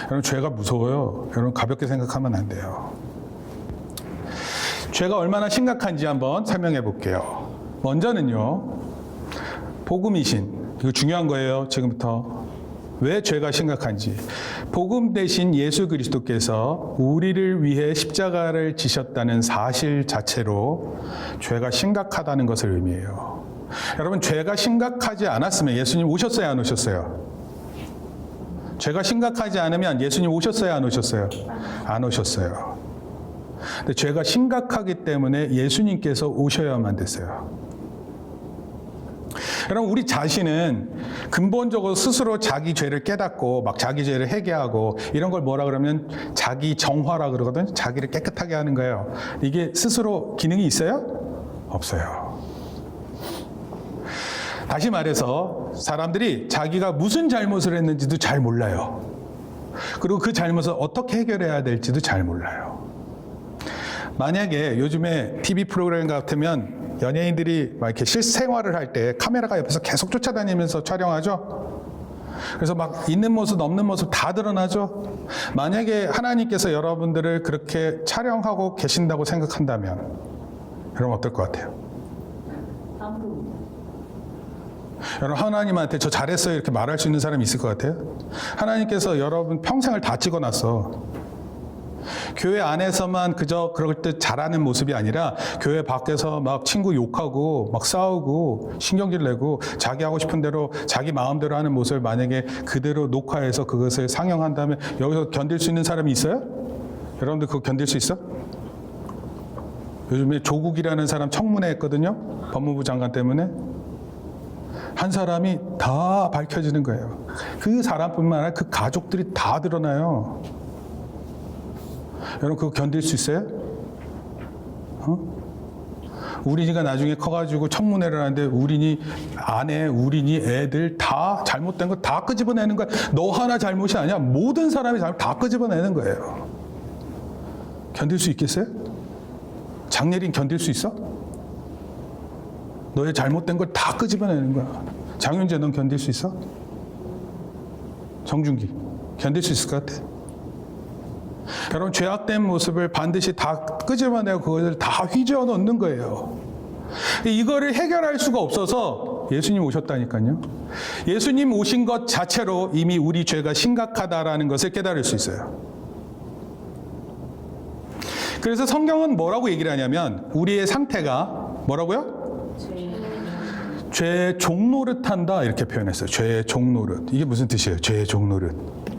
여러분, 죄가 무서워요. 여러분, 가볍게 생각하면 안 돼요. 죄가 얼마나 심각한지 한번 설명해 볼게요. 먼저는요, 복음이신, 이거 중요한 거예요, 지금부터. 왜 죄가 심각한지. 복음 대신 예수 그리스도께서 우리를 위해 십자가를 지셨다는 사실 자체로 죄가 심각하다는 것을 의미해요. 여러분, 죄가 심각하지 않았으면 예수님 오셨어요, 안 오셨어요? 죄가 심각하지 않으면 예수님 오셨어요, 안 오셨어요? 안 오셨어요. 근데 죄가 심각하기 때문에 예수님께서 오셔야만 됐어요. 여러분, 우리 자신은 근본적으로 스스로 자기 죄를 깨닫고 막 자기 죄를 회개하고 이런 걸 뭐라 그러면 자기 정화라 그러거든. 자기를 깨끗하게 하는 거예요. 이게 스스로 기능이 있어요? 없어요. 다시 말해서 사람들이 자기가 무슨 잘못을 했는지도 잘 몰라요. 그리고 그 잘못을 어떻게 해결해야 될지도 잘 몰라요. 만약에 요즘에 TV 프로그램 같으면 연예인들이 막 이렇게 실생활을 할 때 카메라가 옆에서 계속 쫓아다니면서 촬영하죠. 그래서 막 있는 모습 없는 모습 다 드러나죠. 만약에 하나님께서 여러분들을 그렇게 촬영하고 계신다고 생각한다면 여러분 어떨 것 같아요? 여러분, 하나님한테 저 잘했어요 이렇게 말할 수 있는 사람이 있을 것 같아요? 하나님께서 여러분 평생을 다 찍어놨어. 교회 안에서만 그저 그럴 때 잘하는 모습이 아니라 교회 밖에서 막 친구 욕하고 막 싸우고 신경질 내고 자기 하고 싶은 대로 자기 마음대로 하는 모습을 만약에 그대로 녹화해서 그것을 상영한다면 여기서 견딜 수 있는 사람이 있어요? 여러분들 그거 견딜 수 있어? 요즘에 조국이라는 사람 청문회 했거든요. 법무부 장관 때문에. 한 사람이 다 밝혀지는 거예요. 그 사람뿐만 아니라 그 가족들이 다 드러나요. 여러분 그거 견딜 수 있어요? 우린이가 나중에 커가지고 청문회를 하는데 우린이 아내, 우린이 애들 다 잘못된 거 다 끄집어내는 거야. 너 하나 잘못이 아니야. 모든 사람이 잘못 다 끄집어내는 거예요. 견딜 수 있겠어요? 장례린 견딜 수 있어? 너의 잘못된 걸 다 끄집어내는 거야. 장윤재 넌 견딜 수 있어? 정준기 견딜 수 있을 것 같아? 여러분 죄악된 모습을 반드시 다 끄집어내고 그것을 다 휘저어 놓는 거예요. 이거를 해결할 수가 없어서 예수님 오셨다니까요. 예수님 오신 것 자체로 이미 우리 죄가 심각하다라는 것을 깨달을 수 있어요. 그래서 성경은 뭐라고 얘기를 하냐면 우리의 상태가 뭐라고요? 죄의 종노릇한다 이렇게 표현했어요. 죄의 종노릇. 이게 무슨 뜻이에요? 죄의 종노릇.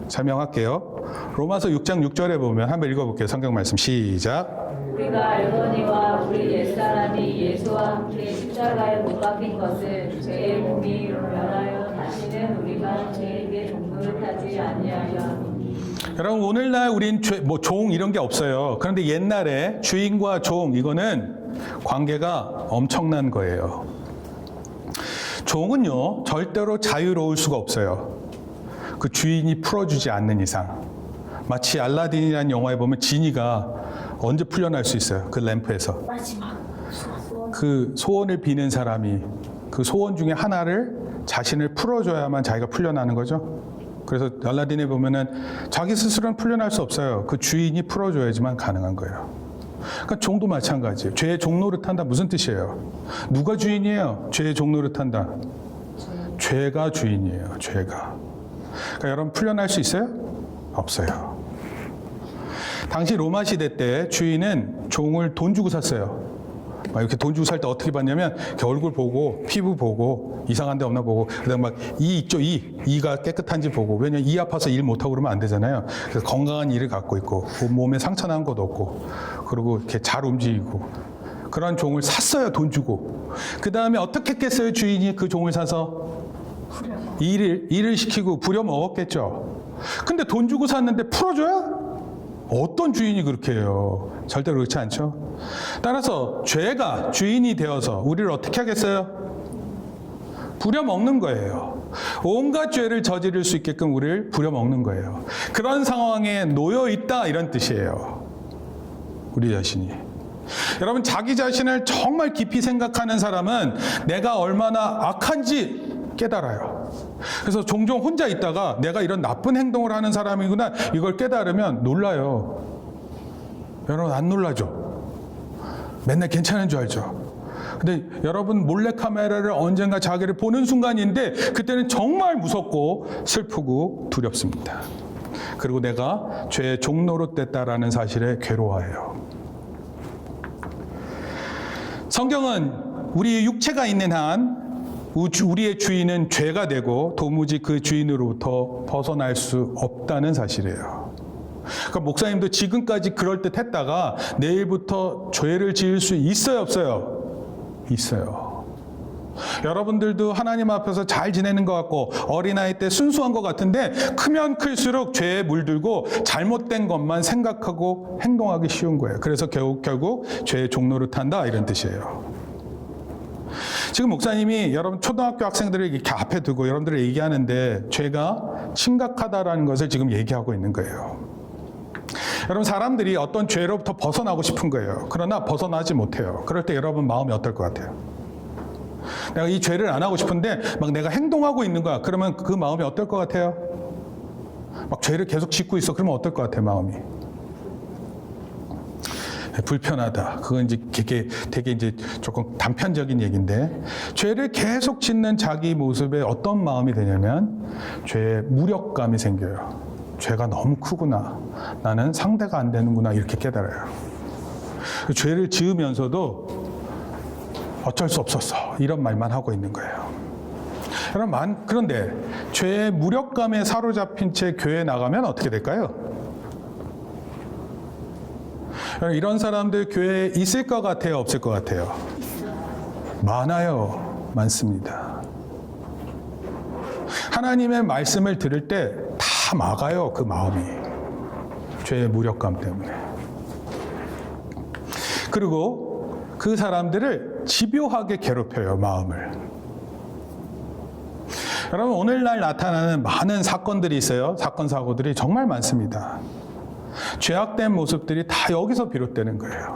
설명할게요. 로마서 6장 6절에 보면 한번 읽어볼게요. 성경 말씀 시작. 우리가 알거니와 우리 옛사람이 예수와 함께 십자가에 못 박힌 것을 죄의 몸이 면하여 다시는 우리가 죄에게 종노릇하지 아니하여. 여러분 오늘날 우린 종 이런 게 없어요. 그런데 옛날에 주인과 종 이거는 관계가 엄청난 거예요. 종은요 절대로 자유로울 수가 없어요. 그 주인이 풀어주지 않는 이상. 마치 알라딘이라는 영화에 보면 지니가 언제 풀려날 수 있어요. 그 램프에서. 마지막 그 소원을 비는 사람이 그 소원 중에 하나를 자신을 풀어줘야만 자기가 풀려나는 거죠. 그래서 알라딘에 보면은 자기 스스로는 풀려날 수 없어요. 그 주인이 풀어줘야지만 가능한 거예요. 그러니까 종도 마찬가지예요. 죄의 종노릇한다 무슨 뜻이에요? 누가 주인이에요? 죄의 종노릇한다. 죄가 주인이에요. 죄가. 그러니까 여러분 풀려날 수 있어요? 없어요. 당시 로마 시대 때 주인은 종을 돈 주고 샀어요. 막 이렇게 돈 주고 살 때 어떻게 봤냐면 이렇게 얼굴 보고 피부 보고 이상한 데 없나 보고 그다음 막 이 있죠 이가 깨끗한지 보고 왜냐면 이 아파서 일 못하고 그러면 안 되잖아요. 그래서 건강한 이를 갖고 있고 몸에 상처 난 것도 없고 그리고 이렇게 잘 움직이고 그런 종을 샀어요. 돈 주고. 그 다음에 어떻게 했겠어요? 주인이 그 종을 사서 일을 시키고 부려먹었겠죠. 근데 돈 주고 샀는데 풀어줘요? 어떤 주인이 그렇게 해요? 절대로 그렇지 않죠. 따라서 죄가 주인이 되어서 우리를 어떻게 하겠어요? 부려먹는 거예요. 온갖 죄를 저지를 수 있게끔 우리를 부려먹는 거예요. 그런 상황에 놓여 있다 이런 뜻이에요. 우리 자신이. 여러분, 자기 자신을 정말 깊이 생각하는 사람은 내가 얼마나 악한지 깨달아요. 그래서 종종 혼자 있다가 내가 이런 나쁜 행동을 하는 사람이구나, 이걸 깨달으면 놀라요. 여러분, 안 놀라죠? 맨날 괜찮은 줄 알죠? 근데 여러분, 몰래카메라를 언젠가 자기를 보는 순간인데 그때는 정말 무섭고 슬프고 두렵습니다. 그리고 내가 죄의 종노릇됐다라는 사실에 괴로워해요. 성경은 우리 육체가 있는 한 우리의 주인은 죄가 되고 도무지 그 주인으로부터 벗어날 수 없다는 사실이에요. 그러니까 목사님도 지금까지 그럴듯 했다가 내일부터 죄를 지을 수 있어요, 없어요? 있어요. 여러분들도 하나님 앞에서 잘 지내는 것 같고 어린아이 때 순수한 것 같은데 크면 클수록 죄에 물들고 잘못된 것만 생각하고 행동하기 쉬운 거예요. 그래서 결국 죄의 종노릇한다, 이런 뜻이에요. 지금 목사님이 여러분 초등학교 학생들을 이렇게 앞에 두고 여러분들을 얘기하는데 죄가 심각하다라는 것을 지금 얘기하고 있는 거예요. 여러분, 사람들이 어떤 죄로부터 벗어나고 싶은 거예요. 그러나 벗어나지 못해요. 그럴 때 여러분 마음이 어떨 것 같아요? 내가 이 죄를 안 하고 싶은데 막 내가 행동하고 있는 거야. 그러면 그 마음이 어떨 것 같아요? 막 죄를 계속 짓고 있어. 그러면 어떨 것 같아요, 마음이? 불편하다. 그건 이제 되게 이제 조금 단편적인 얘기인데, 죄를 계속 짓는 자기 모습에 어떤 마음이 되냐면 죄의 무력감이 생겨요. 죄가 너무 크구나. 나는 상대가 안 되는구나. 이렇게 깨달아요. 죄를 지으면서도 어쩔 수 없었어, 이런 말만 하고 있는 거예요. 여러분, 그런데 죄의 무력감에 사로잡힌 채 교회에 나가면 어떻게 될까요? 이런 사람들 교회에 있을 것 같아요, 없을 것 같아요? 많아요. 많습니다. 하나님의 말씀을 들을 때 다 막아요, 그 마음이. 죄의 무력감 때문에. 그리고 그 사람들을 집요하게 괴롭혀요, 마음을. 여러분, 오늘날 나타나는 많은 사건들이 있어요. 사건, 사고들이 정말 많습니다. 죄악된 모습들이 다 여기서 비롯되는 거예요.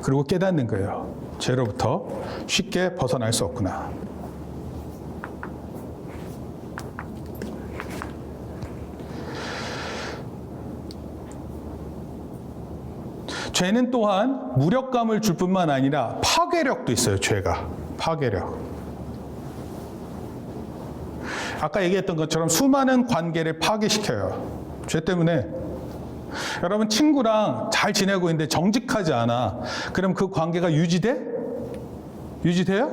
그리고 깨닫는 거예요. 죄로부터 쉽게 벗어날 수 없구나. 죄는 또한 무력감을 줄 뿐만 아니라 파괴력도 있어요, 죄가. 파괴력. 아까 얘기했던 것처럼 수많은 관계를 파괴시켜요. 죄 때문에. 여러분, 친구랑 잘 지내고 있는데 정직하지 않아. 그럼 그 관계가 유지돼? 유지돼요?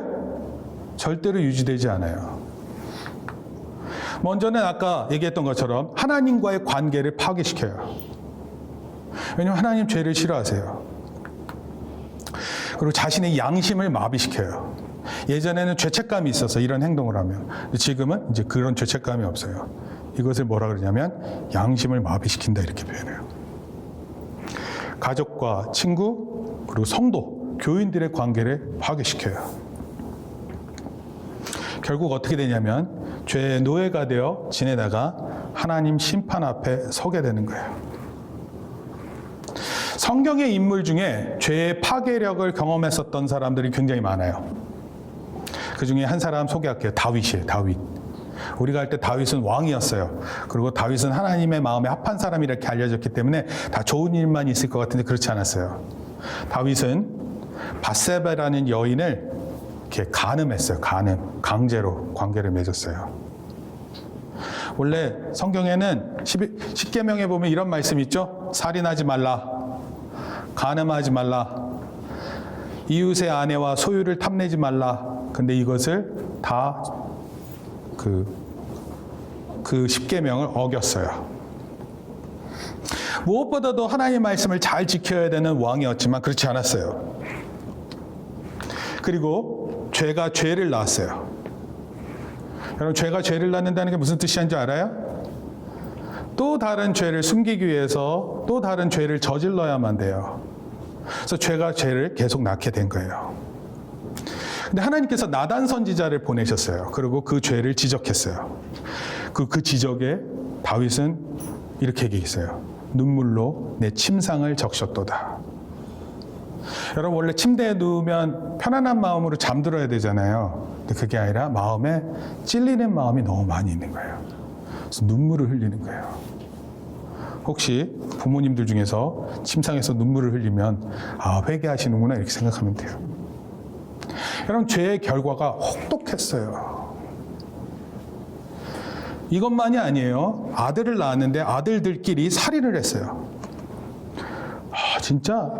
절대로 유지되지 않아요. 먼저는 아까 얘기했던 것처럼 하나님과의 관계를 파괴시켜요. 왜냐하면 하나님 죄를 싫어하세요. 그리고 자신의 양심을 마비시켜요. 예전에는 죄책감이 있어서 이런 행동을 하면, 지금은 이제 그런 죄책감이 없어요. 이것을 뭐라 그러냐면 양심을 마비시킨다, 이렇게 표현해요. 가족과 친구, 그리고 성도, 교인들의 관계를 파괴시켜요. 결국 어떻게 되냐면 죄의 노예가 되어 지내다가 하나님 심판 앞에 서게 되는 거예요. 성경의 인물 중에 죄의 파괴력을 경험했었던 사람들이 굉장히 많아요. 그 중에 한 사람 소개할게요. 다윗이에요. 다윗. 우리가 할 때 다윗은 왕이었어요. 그리고 다윗은 하나님의 마음에 합한 사람이 이렇게 알려졌기 때문에 다 좋은 일만 있을 것 같은데 그렇지 않았어요. 다윗은 밧세바라는 여인을 이렇게 간음했어요. 강제로 관계를 맺었어요. 원래 성경에는 십계명에 보면 이런 말씀이 있죠. 살인하지 말라. 간음하지 말라. 이웃의 아내와 소유를 탐내지 말라. 근데 이것을 다 그 십계명을 어겼어요. 무엇보다도 하나님의 말씀을 잘 지켜야 되는 왕이었지만 그렇지 않았어요. 그리고 죄가 죄를 낳았어요. 여러분, 죄가 죄를 낳는다는 게 무슨 뜻인지 알아요? 또 다른 죄를 숨기기 위해서 또 다른 죄를 저질러야만 돼요. 그래서 죄가 죄를 계속 낳게 된 거예요. 근데 하나님께서 나단 선지자를 보내셨어요. 그리고 그 죄를 지적했어요. 그 지적에 다윗은 이렇게 얘기했어요. 눈물로 내 침상을 적셨도다. 여러분 원래 침대에 누우면 편안한 마음으로 잠들어야 되잖아요. 근데 그게 아니라 마음에 찔리는 마음이 너무 많이 있는 거예요. 그래서 눈물을 흘리는 거예요. 혹시 부모님들 중에서 침상에서 눈물을 흘리면 아, 회개하시는구나 이렇게 생각하면 돼요. 여러분 죄의 결과가 혹독했어요. 이것만이 아니에요. 아들을 낳았는데 아들들끼리 살인을 했어요. 아, 진짜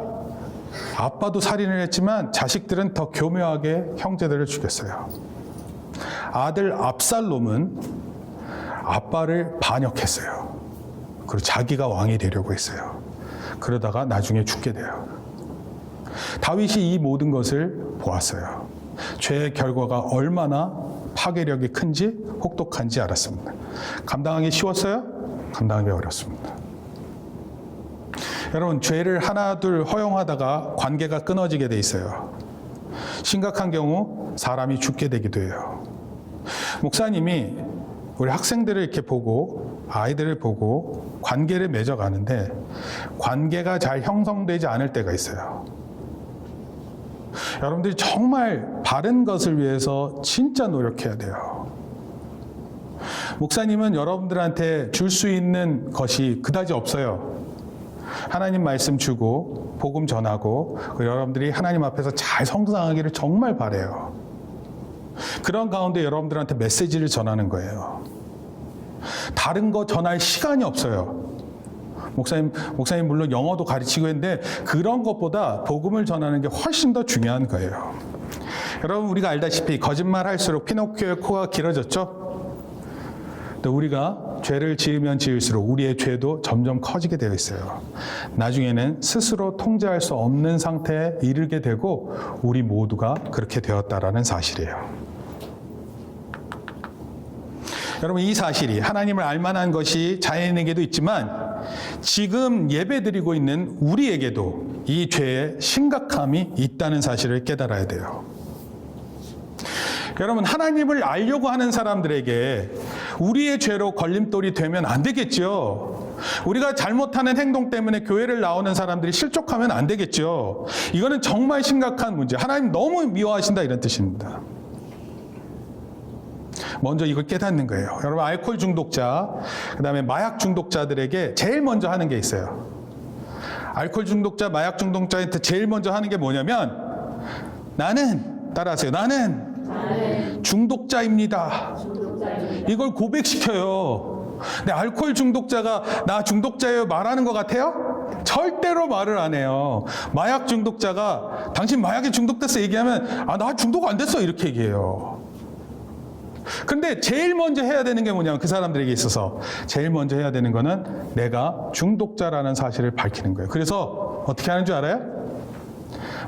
아빠도 살인을 했지만 자식들은 더 교묘하게 형제들을 죽였어요. 아들 압살롬은 아빠를 반역했어요. 그리고 자기가 왕이 되려고 했어요. 그러다가 나중에 죽게 돼요. 다윗이 이 모든 것을 보았어요. 죄의 결과가 얼마나 파괴력이 큰지 혹독한지 알았습니다. 감당하기 쉬웠어요? 감당하기 어렵습니다. 여러분 죄를 하나둘 허용하다가 관계가 끊어지게 돼 있어요. 심각한 경우 사람이 죽게 되기도 해요. 목사님이 우리 학생들을 이렇게 보고 아이들을 보고 관계를 맺어가는데 관계가 잘 형성되지 않을 때가 있어요. 여러분들이 정말 바른 것을 위해서 진짜 노력해야 돼요. 목사님은 여러분들한테 줄 수 있는 것이 그다지 없어요. 하나님 말씀 주고 복음 전하고 여러분들이 하나님 앞에서 잘 성장하기를 정말 바라요. 그런 가운데 여러분들한테 메시지를 전하는 거예요. 다른 거 전할 시간이 없어요. 목사님 물론 영어도 가르치고 있는데 그런 것보다 복음을 전하는 게 훨씬 더 중요한 거예요. 여러분 우리가 알다시피 거짓말할수록 피노키오의 코가 길어졌죠? 또 우리가 죄를 지으면 지을수록 우리의 죄도 점점 커지게 되어 있어요. 나중에는 스스로 통제할 수 없는 상태에 이르게 되고 우리 모두가 그렇게 되었다라는 사실이에요. 여러분 이 사실이 하나님을 알만한 것이 자연에게도 있지만 지금 예배드리고 있는 우리에게도 이 죄의 심각함이 있다는 사실을 깨달아야 돼요. 여러분 하나님을 알려고 하는 사람들에게 우리의 죄로 걸림돌이 되면 안 되겠죠. 우리가 잘못하는 행동 때문에 교회를 나오는 사람들이 실족하면 안 되겠죠. 이거는 정말 심각한 문제. 하나님 너무 미워하신다 이런 뜻입니다. 먼저 이걸 깨닫는 거예요. 여러분 알코올 중독자, 그다음에 마약 중독자들에게 제일 먼저 하는 게 있어요. 알코올 중독자, 마약 중독자한테 제일 먼저 하는 게 뭐냐면 나는 따라하세요. 나는 중독자입니다. 이걸 고백시켜요. 근데 알코올 중독자가 나 중독자예요 말하는 것 같아요? 절대로 말을 안 해요. 마약 중독자가 당신 마약에 중독됐어 얘기하면 아, 나 중독 안 됐어 이렇게 얘기해요. 근데 제일 먼저 해야 되는 게 뭐냐면 그 사람들에게 있어서 제일 먼저 해야 되는 거는 내가 중독자라는 사실을 밝히는 거예요. 그래서 어떻게 하는 줄 알아요?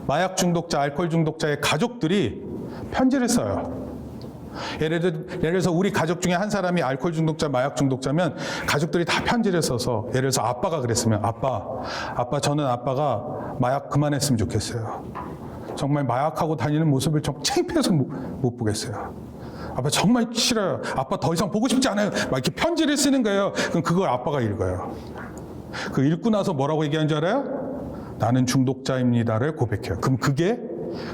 마약 중독자, 알코올 중독자의 가족들이 편지를 써요. 예를 들어서 우리 가족 중에 한 사람이 알코올 중독자, 마약 중독자면 가족들이 다 편지를 써서 예를 들어서 아빠가 그랬으면 아빠 저는 아빠가 마약 그만했으면 좋겠어요. 정말 마약하고 다니는 모습을 좀 창피해서 못 보겠어요. 아빠 정말 싫어요. 아빠 더 이상 보고 싶지 않아요. 막 이렇게 편지를 쓰는 거예요. 그럼 그걸 아빠가 읽어요. 그 읽고 나서 뭐라고 얘기하는 줄 알아요? 나는 중독자입니다를 고백해요. 그럼 그게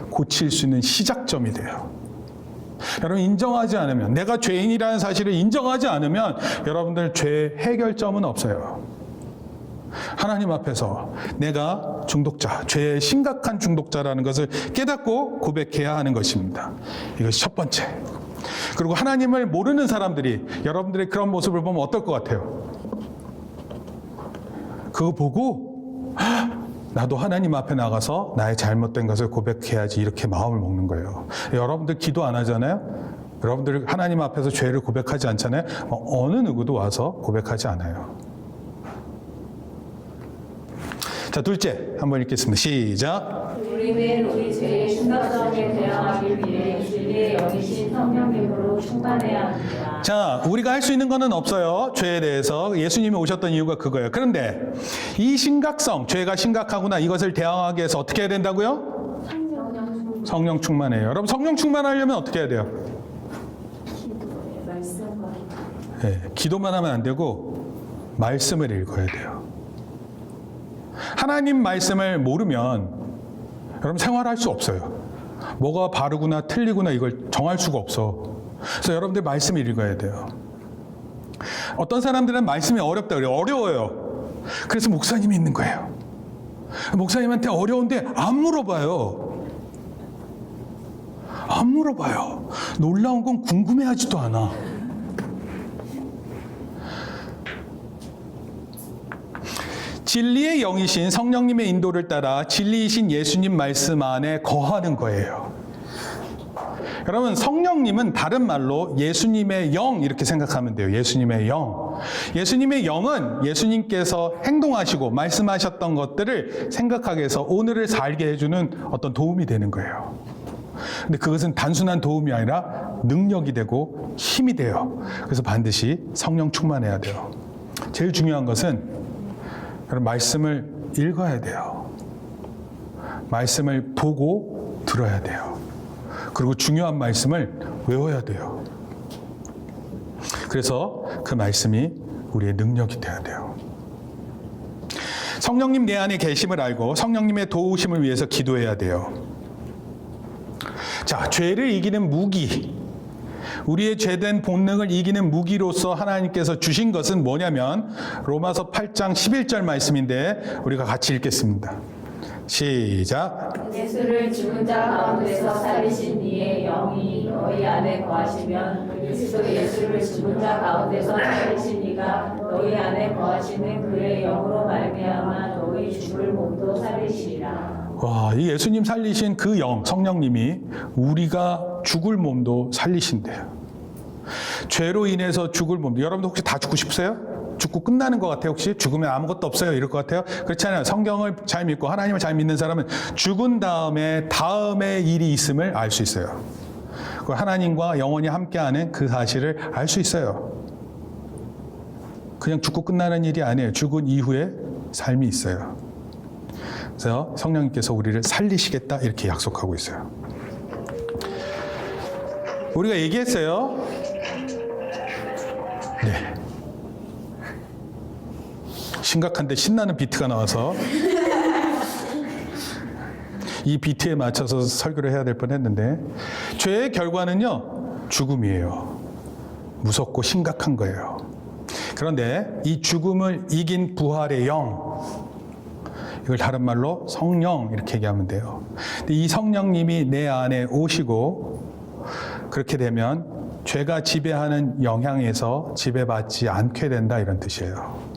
고칠 수 있는 시작점이 돼요. 여러분 인정하지 않으면 내가 죄인이라는 사실을 인정하지 않으면 여러분들 죄의 해결점은 없어요. 하나님 앞에서 내가 중독자, 죄의 심각한 중독자라는 것을 깨닫고 고백해야 하는 것입니다. 이것이 첫 번째. 그리고 하나님을 모르는 사람들이 여러분들의 그런 모습을 보면 어떨 것 같아요? 그거 보고 나도 하나님 앞에 나가서 나의 잘못된 것을 고백해야지 이렇게 마음을 먹는 거예요. 여러분들 기도 안 하잖아요? 여러분들 하나님 앞에서 죄를 고백하지 않잖아요? 어느 누구도 와서 고백하지 않아요. 자, 둘째 한번 읽겠습니다. 시작. 우리는 우리 죄의 심각성에 대항하기 위해 진리의 영이신 성령님으로 충만해야 합니다. 자, 우리가 할 수 있는 거는 없어요. 죄에 대해서. 예수님이 오셨던 이유가 그거예요. 그런데 이 심각성, 죄가 심각하구나 이것을 대항하기 위해서 어떻게 해야 된다고요? 성령 충만해요. 여러분 성령 충만하려면 어떻게 해야 돼요? 네, 기도만 하면 안 되고 말씀을 읽어야 돼요. 하나님 말씀을 모르면 여러분 생활할 수 없어요. 뭐가 바르구나 틀리구나 이걸 정할 수가 없어. 그래서 여러분들 말씀 읽어야 돼요. 어떤 사람들은 말씀이 어렵다 그래요. 어려워요. 그래서 목사님이 있는 거예요. 목사님한테 어려운데 안 물어봐요. 안 물어봐요. 놀라운 건 궁금해하지도 않아. 진리의 영이신 성령님의 인도를 따라 진리이신 예수님 말씀 안에 거하는 거예요. 여러분, 성령님은 다른 말로 예수님의 영 이렇게 생각하면 돼요. 예수님의 영. 예수님의 영은 예수님께서 행동하시고 말씀하셨던 것들을 생각하게 해서 오늘을 살게 해주는 어떤 도움이 되는 거예요. 근데 그것은 단순한 도움이 아니라 능력이 되고 힘이 돼요. 그래서 반드시 성령 충만해야 돼요. 제일 중요한 것은 여러분 말씀을 읽어야 돼요. 말씀을 보고 들어야 돼요. 그리고 중요한 말씀을 외워야 돼요. 그래서 그 말씀이 우리의 능력이 돼야 돼요. 성령님 내 안에 계심을 알고 성령님의 도우심을 위해서 기도해야 돼요. 자, 죄를 이기는 무기, 우리의 죄된 본능을 이기는 무기로서 하나님께서 주신 것은 뭐냐면 로마서 8장 11절 말씀인데 우리가 같이 읽겠습니다. 시작. 예수를 죽은 자 가운데서 살리신 이의 영이 너희 안에 거하시면 그리스도 예수를 죽은 자 가운데서 살리신 이가 너희 안에 거하시는 그의 영으로 말미암아 너희 죽을 몸도 살리시리라. 와, 이 예수님 살리신 그 영, 성령님이 우리가 죽을 몸도 살리신대요. 죄로 인해서 죽을 몸도. 여러분도 혹시 다 죽고 싶으세요? 죽고 끝나는 것 같아요? 혹시? 죽으면 아무것도 없어요? 이럴 것 같아요? 그렇잖아요. 성경을 잘 믿고 하나님을 잘 믿는 사람은 죽은 다음에 일이 있음을 알 수 있어요. 하나님과 영원히 함께하는 그 사실을 알 수 있어요. 그냥 죽고 끝나는 일이 아니에요. 죽은 이후에 삶이 있어요. 그래서 성령님께서 우리를 살리시겠다 이렇게 약속하고 있어요. 우리가 얘기했어요. 네. 심각한데 신나는 비트가 나와서 이 비트에 맞춰서 설교를 해야 될 뻔했는데 죄의 결과는요 죽음이에요. 무섭고 심각한 거예요. 그런데 이 죽음을 이긴 부활의 영, 이걸 다른 말로 성령 이렇게 얘기하면 돼요. 근데 이 성령님이 내 안에 오시고 그렇게 되면 죄가 지배하는 영향에서 지배받지 않게 된다 이런 뜻이에요.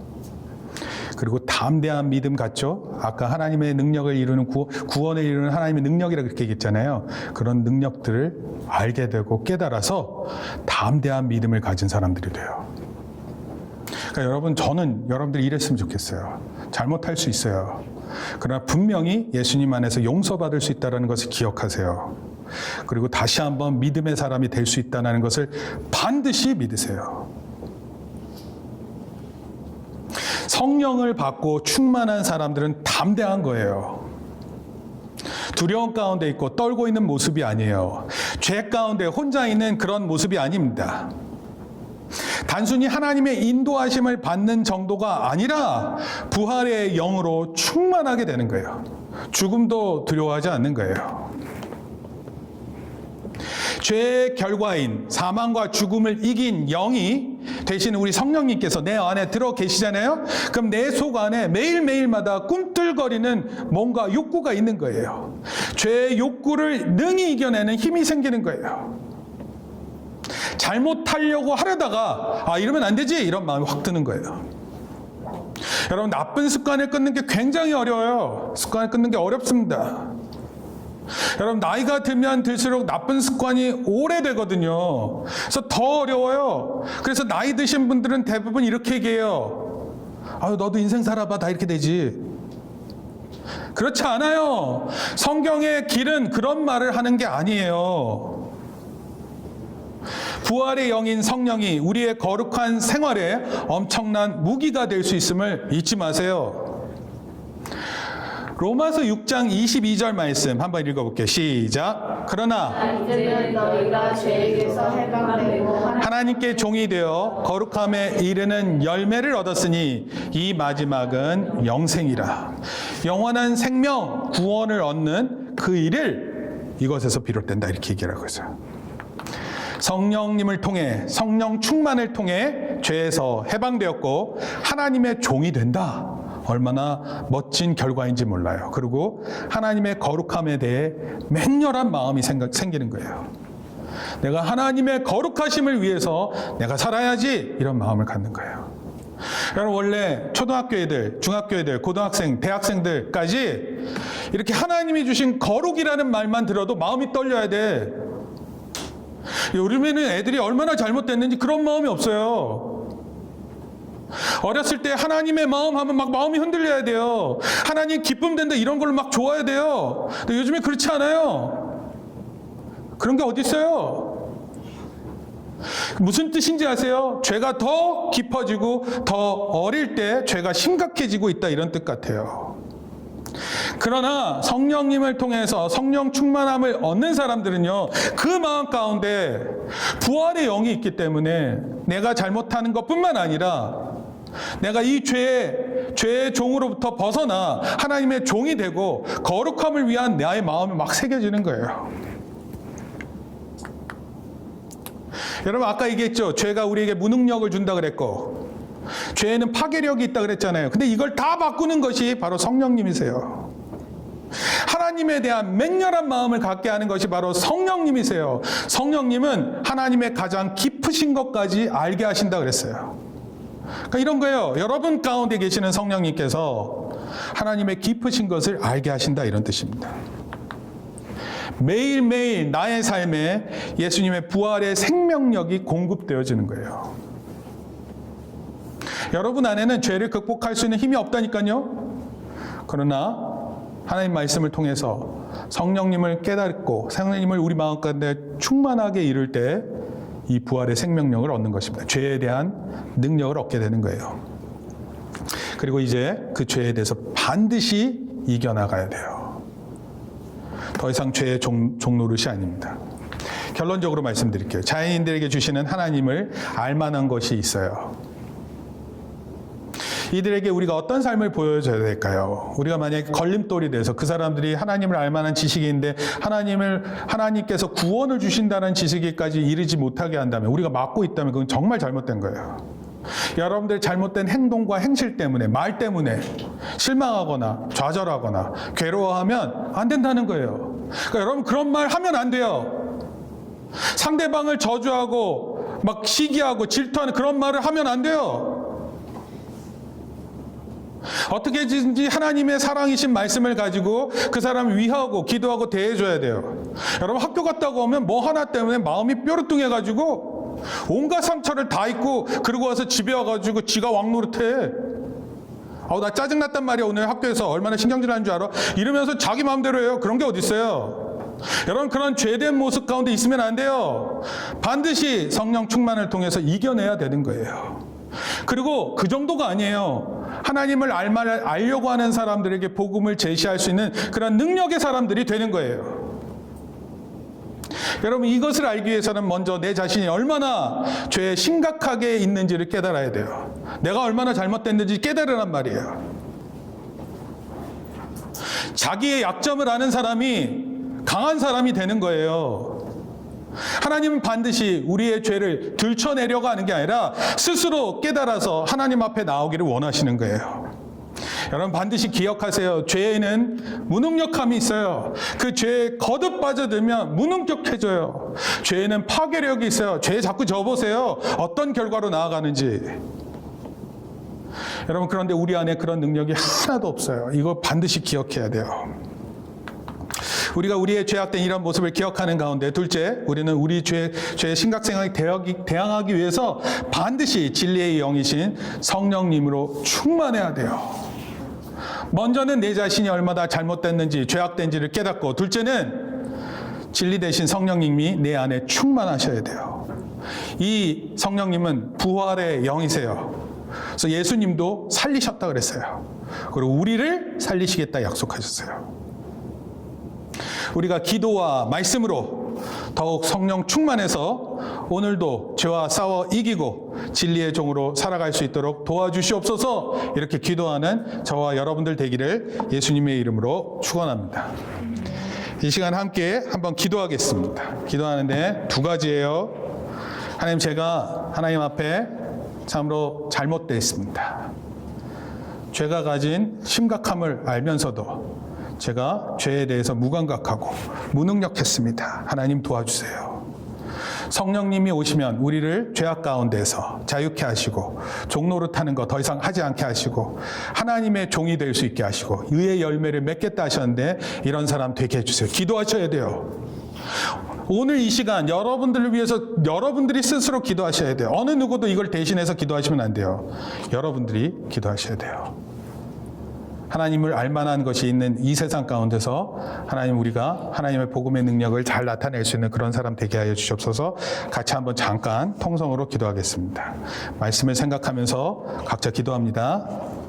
그리고 담대한 믿음 같죠? 아까 하나님의 능력을 이루는 구원을 이루는 하나님의 능력이라고 그렇게 얘기했잖아요. 그런 능력들을 알게 되고 깨달아서 담대한 믿음을 가진 사람들이 돼요. 그러니까 여러분, 저는 여러분들이 이랬으면 좋겠어요. 잘못할 수 있어요. 그러나 분명히 예수님 안에서 용서받을 수 있다는 것을 기억하세요. 그리고 다시 한번 믿음의 사람이 될 수 있다는 것을 반드시 믿으세요. 성령을 받고 충만한 사람들은 담대한 거예요. 두려움 가운데 있고 떨고 있는 모습이 아니에요. 죄 가운데 혼자 있는 그런 모습이 아닙니다. 단순히 하나님의 인도하심을 받는 정도가 아니라 부활의 영으로 충만하게 되는 거예요. 죽음도 두려워하지 않는 거예요. 죄의 결과인 사망과 죽음을 이긴 영이 되신 우리 성령님께서 내 안에 들어 계시잖아요. 그럼 내 속 안에 매일매일마다 꿈틀거리는 뭔가 욕구가 있는 거예요. 죄의 욕구를 능히 이겨내는 힘이 생기는 거예요. 잘못하려고 하려다가 이러면 안 되지 이런 마음이 확 드는 거예요. 여러분, 나쁜 습관을 끊는 게 굉장히 어려워요. 습관을 끊는 게 어렵습니다. 여러분, 나이가 들면 들수록 나쁜 습관이 오래되거든요. 그래서 더 어려워요. 그래서 나이 드신 분들은 대부분 이렇게 얘기해요. 너도 인생 살아봐. 다 이렇게 되지. 그렇지 않아요. 성경의 길은 그런 말을 하는 게 아니에요. 부활의 영인 성령이 우리의 거룩한 생활에 엄청난 무기가 될 수 있음을 잊지 마세요. 로마서 6장 22절 말씀 한번 읽어볼게요. 시작. 그러나 이제는 너희가 죄에게서 해방되고 하나님께 종이 되어 거룩함에 이르는 열매를 얻었으니 이 마지막은 영생이라. 영원한 생명, 구원을 얻는 그 일을 이것에서 비롯된다 이렇게 얘기를 하고 있어요. 성령님을 통해 성령 충만을 통해 죄에서 해방되었고 하나님의 종이 된다. 얼마나 멋진 결과인지 몰라요. 그리고 하나님의 거룩함에 대해 맹렬한 마음이 생기는 거예요. 내가 하나님의 거룩하심을 위해서 내가 살아야지 이런 마음을 갖는 거예요. 여러분 원래 초등학교 애들, 중학교 애들, 고등학생, 대학생들까지 이렇게 하나님이 주신 거룩이라는 말만 들어도 마음이 떨려야 돼. 요즘에는 애들이 얼마나 잘못됐는지 그런 마음이 없어요. 어렸을 때 하나님의 마음 하면 막 마음이 흔들려야 돼요. 하나님 기쁨 된다 이런 걸로 막 좋아야 돼요. 근데 요즘에 그렇지 않아요. 그런 게 어디 있어요? 무슨 뜻인지 아세요? 죄가 더 깊어지고 더 어릴 때 죄가 심각해지고 있다 이런 뜻 같아요. 그러나 성령님을 통해서 성령 충만함을 얻는 사람들은요, 그 마음 가운데 부활의 영이 있기 때문에 내가 잘못하는 것뿐만 아니라 내가 이 죄의 종으로부터 벗어나 하나님의 종이 되고 거룩함을 위한 나의 마음이 막 새겨지는 거예요. 여러분 아까 얘기했죠. 죄가 우리에게 무능력을 준다 그랬고 죄에는 파괴력이 있다 그랬잖아요. 근데 이걸 다 바꾸는 것이 바로 성령님이세요. 하나님에 대한 맹렬한 마음을 갖게 하는 것이 바로 성령님이세요. 성령님은 하나님의 가장 깊으신 것까지 알게 하신다 그랬어요. 그러니까 이런 거예요. 여러분 가운데 계시는 성령님께서 하나님의 깊으신 것을 알게 하신다 이런 뜻입니다. 매일매일 나의 삶에 예수님의 부활의 생명력이 공급되어지는 거예요. 여러분 안에는 죄를 극복할 수 있는 힘이 없다니까요. 그러나 하나님 말씀을 통해서 성령님을 깨닫고 성령님을 우리 마음 가운데 충만하게 이룰 때 이 부활의 생명력을 얻는 것입니다. 죄에 대한 능력을 얻게 되는 거예요. 그리고 이제 그 죄에 대해서 반드시 이겨나가야 돼요. 더 이상 죄의 종노릇이 아닙니다. 결론적으로 말씀드릴게요. 자연인들에게 주시는 하나님을 알만한 것이 있어요. 이들에게 우리가 어떤 삶을 보여줘야 될까요? 우리가 만약에 걸림돌이 돼서 그 사람들이 하나님을 알만한 지식인데 하나님께서 구원을 주신다는 지식에까지 이르지 못하게 한다면, 우리가 막고 있다면 그건 정말 잘못된 거예요. 여러분들 잘못된 행동과 행실 때문에, 말 때문에 실망하거나 좌절하거나 괴로워하면 안 된다는 거예요. 그러니까 여러분 그런 말 하면 안 돼요. 상대방을 저주하고 막 시기하고 질투하는 그런 말을 하면 안 돼요. 어떻게든지 하나님의 사랑이신 말씀을 가지고 그 사람을 위하고 기도하고 대해줘야 돼요. 여러분 학교 갔다고 오면 뭐 하나 때문에 마음이 뾰루뚱해가지고 온갖 상처를 다 입고 그러고 와서 집에 와가지고 지가 왕노릇해. 나 짜증났단 말이야. 오늘 학교에서 얼마나 신경질하는 줄 알아? 이러면서 자기 마음대로 해요. 그런 게 어디 있어요? 여러분 그런 죄된 모습 가운데 있으면 안 돼요. 반드시 성령 충만을 통해서 이겨내야 되는 거예요. 그리고 그 정도가 아니에요. 하나님을 알려고 하는 사람들에게 복음을 제시할 수 있는 그런 능력의 사람들이 되는 거예요. 여러분 이것을 알기 위해서는 먼저 내 자신이 얼마나 죄에 심각하게 있는지를 깨달아야 돼요. 내가 얼마나 잘못됐는지 깨달으란 말이에요. 자기의 약점을 아는 사람이 강한 사람이 되는 거예요. 하나님은 반드시 우리의 죄를 들춰내려고 하는 게 아니라 스스로 깨달아서 하나님 앞에 나오기를 원하시는 거예요. 여러분 반드시 기억하세요. 죄에는 무능력함이 있어요. 그 죄에 거듭 빠져들면 무능력해져요. 죄에는 파괴력이 있어요. 죄에 자꾸 져보세요. 어떤 결과로 나아가는지. 여러분 그런데 우리 안에 그런 능력이 하나도 없어요. 이거 반드시 기억해야 돼요. 우리가 우리의 죄악된 이런 모습을 기억하는 가운데, 둘째, 우리는 우리 죄의 심각성에 대항하기 위해서 반드시 진리의 영이신 성령님으로 충만해야 돼요. 먼저는 내 자신이 얼마나 잘못됐는지, 죄악된지를 깨닫고, 둘째는 진리 대신 성령님이 내 안에 충만하셔야 돼요. 이 성령님은 부활의 영이세요. 그래서 예수님도 살리셨다 그랬어요. 그리고 우리를 살리시겠다 약속하셨어요. 우리가 기도와 말씀으로 더욱 성령 충만해서 오늘도 죄와 싸워 이기고 진리의 종으로 살아갈 수 있도록 도와주시옵소서. 이렇게 기도하는 저와 여러분들 되기를 예수님의 이름으로 축원합니다. 이 시간 함께 한번 기도하겠습니다. 기도하는데 두 가지예요. 하나님, 제가 하나님 앞에 참으로 잘못됐습니다. 죄가 가진 심각함을 알면서도 제가 죄에 대해서 무감각하고 무능력했습니다. 하나님 도와주세요. 성령님이 오시면 우리를 죄악 가운데서 자유케 하시고 종노릇하는 거 더 이상 하지 않게 하시고 하나님의 종이 될 수 있게 하시고 의의 열매를 맺겠다 하셨는데 이런 사람 되게 해주세요. 기도하셔야 돼요. 오늘 이 시간 여러분들을 위해서 여러분들이 스스로 기도하셔야 돼요. 어느 누구도 이걸 대신해서 기도하시면 안 돼요. 여러분들이 기도하셔야 돼요. 하나님을 알만한 것이 있는 이 세상 가운데서 하나님, 우리가 하나님의 복음의 능력을 잘 나타낼 수 있는 그런 사람 되게 하여 주시옵소서. 같이 한번 잠깐 통성으로 기도하겠습니다. 말씀을 생각하면서 각자 기도합니다.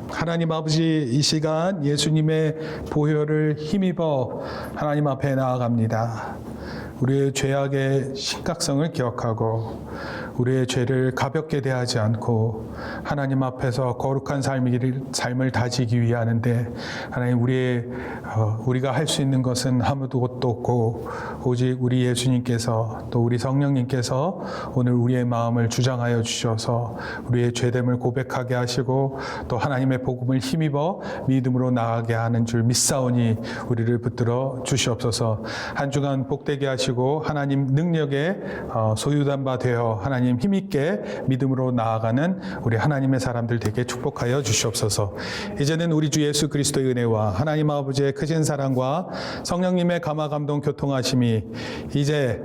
하나님 아버지, 이 시간 예수님의 보혈을 힘입어 하나님 앞에 나아갑니다. 우리의 죄악의 심각성을 기억하고 우리의 죄를 가볍게 대하지 않고 하나님 앞에서 거룩한 삶을 다지기 위하는데, 하나님, 우리가 할 수 있는 것은 아무것도 없고 오직 우리 예수님께서 또 우리 성령님께서 오늘 우리의 마음을 주장하여 주셔서 우리의 죄됨을 고백하게 하시고 또 하나님의 복음을 힘입어 믿음으로 나아가게 하는 줄 믿사오니 우리를 붙들어 주시옵소서. 한 주간 복되게 하시고 하나님 능력에 소유된 바 되어 하나님 힘있게 믿음으로 나아가는 우리 하나님의 사람들 되게 축복하여 주시옵소서. 이제는 우리 주 예수 그리스도의 은혜와 하나님 아버지의 크신 사랑과 성령님의 감화 감동 교통하심이 이제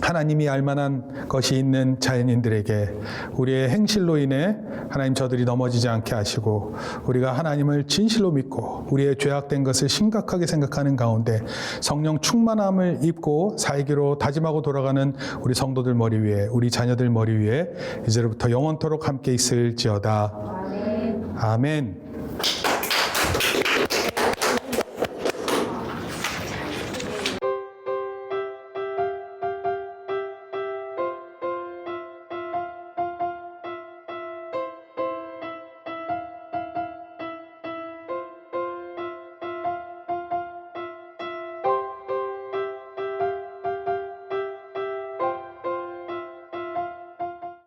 하나님이 알만한 것이 있는 자연인들에게 우리의 행실로 인해 하나님 저들이 넘어지지 않게 하시고 우리가 하나님을 진실로 믿고 우리의 죄악된 것을 심각하게 생각하는 가운데 성령 충만함을 입고 살기로 다짐하고 돌아가는 우리 성도들 머리 위에, 우리 자녀들 머리 위에 이제로부터 영원토록 함께 있을지어다. 아멘.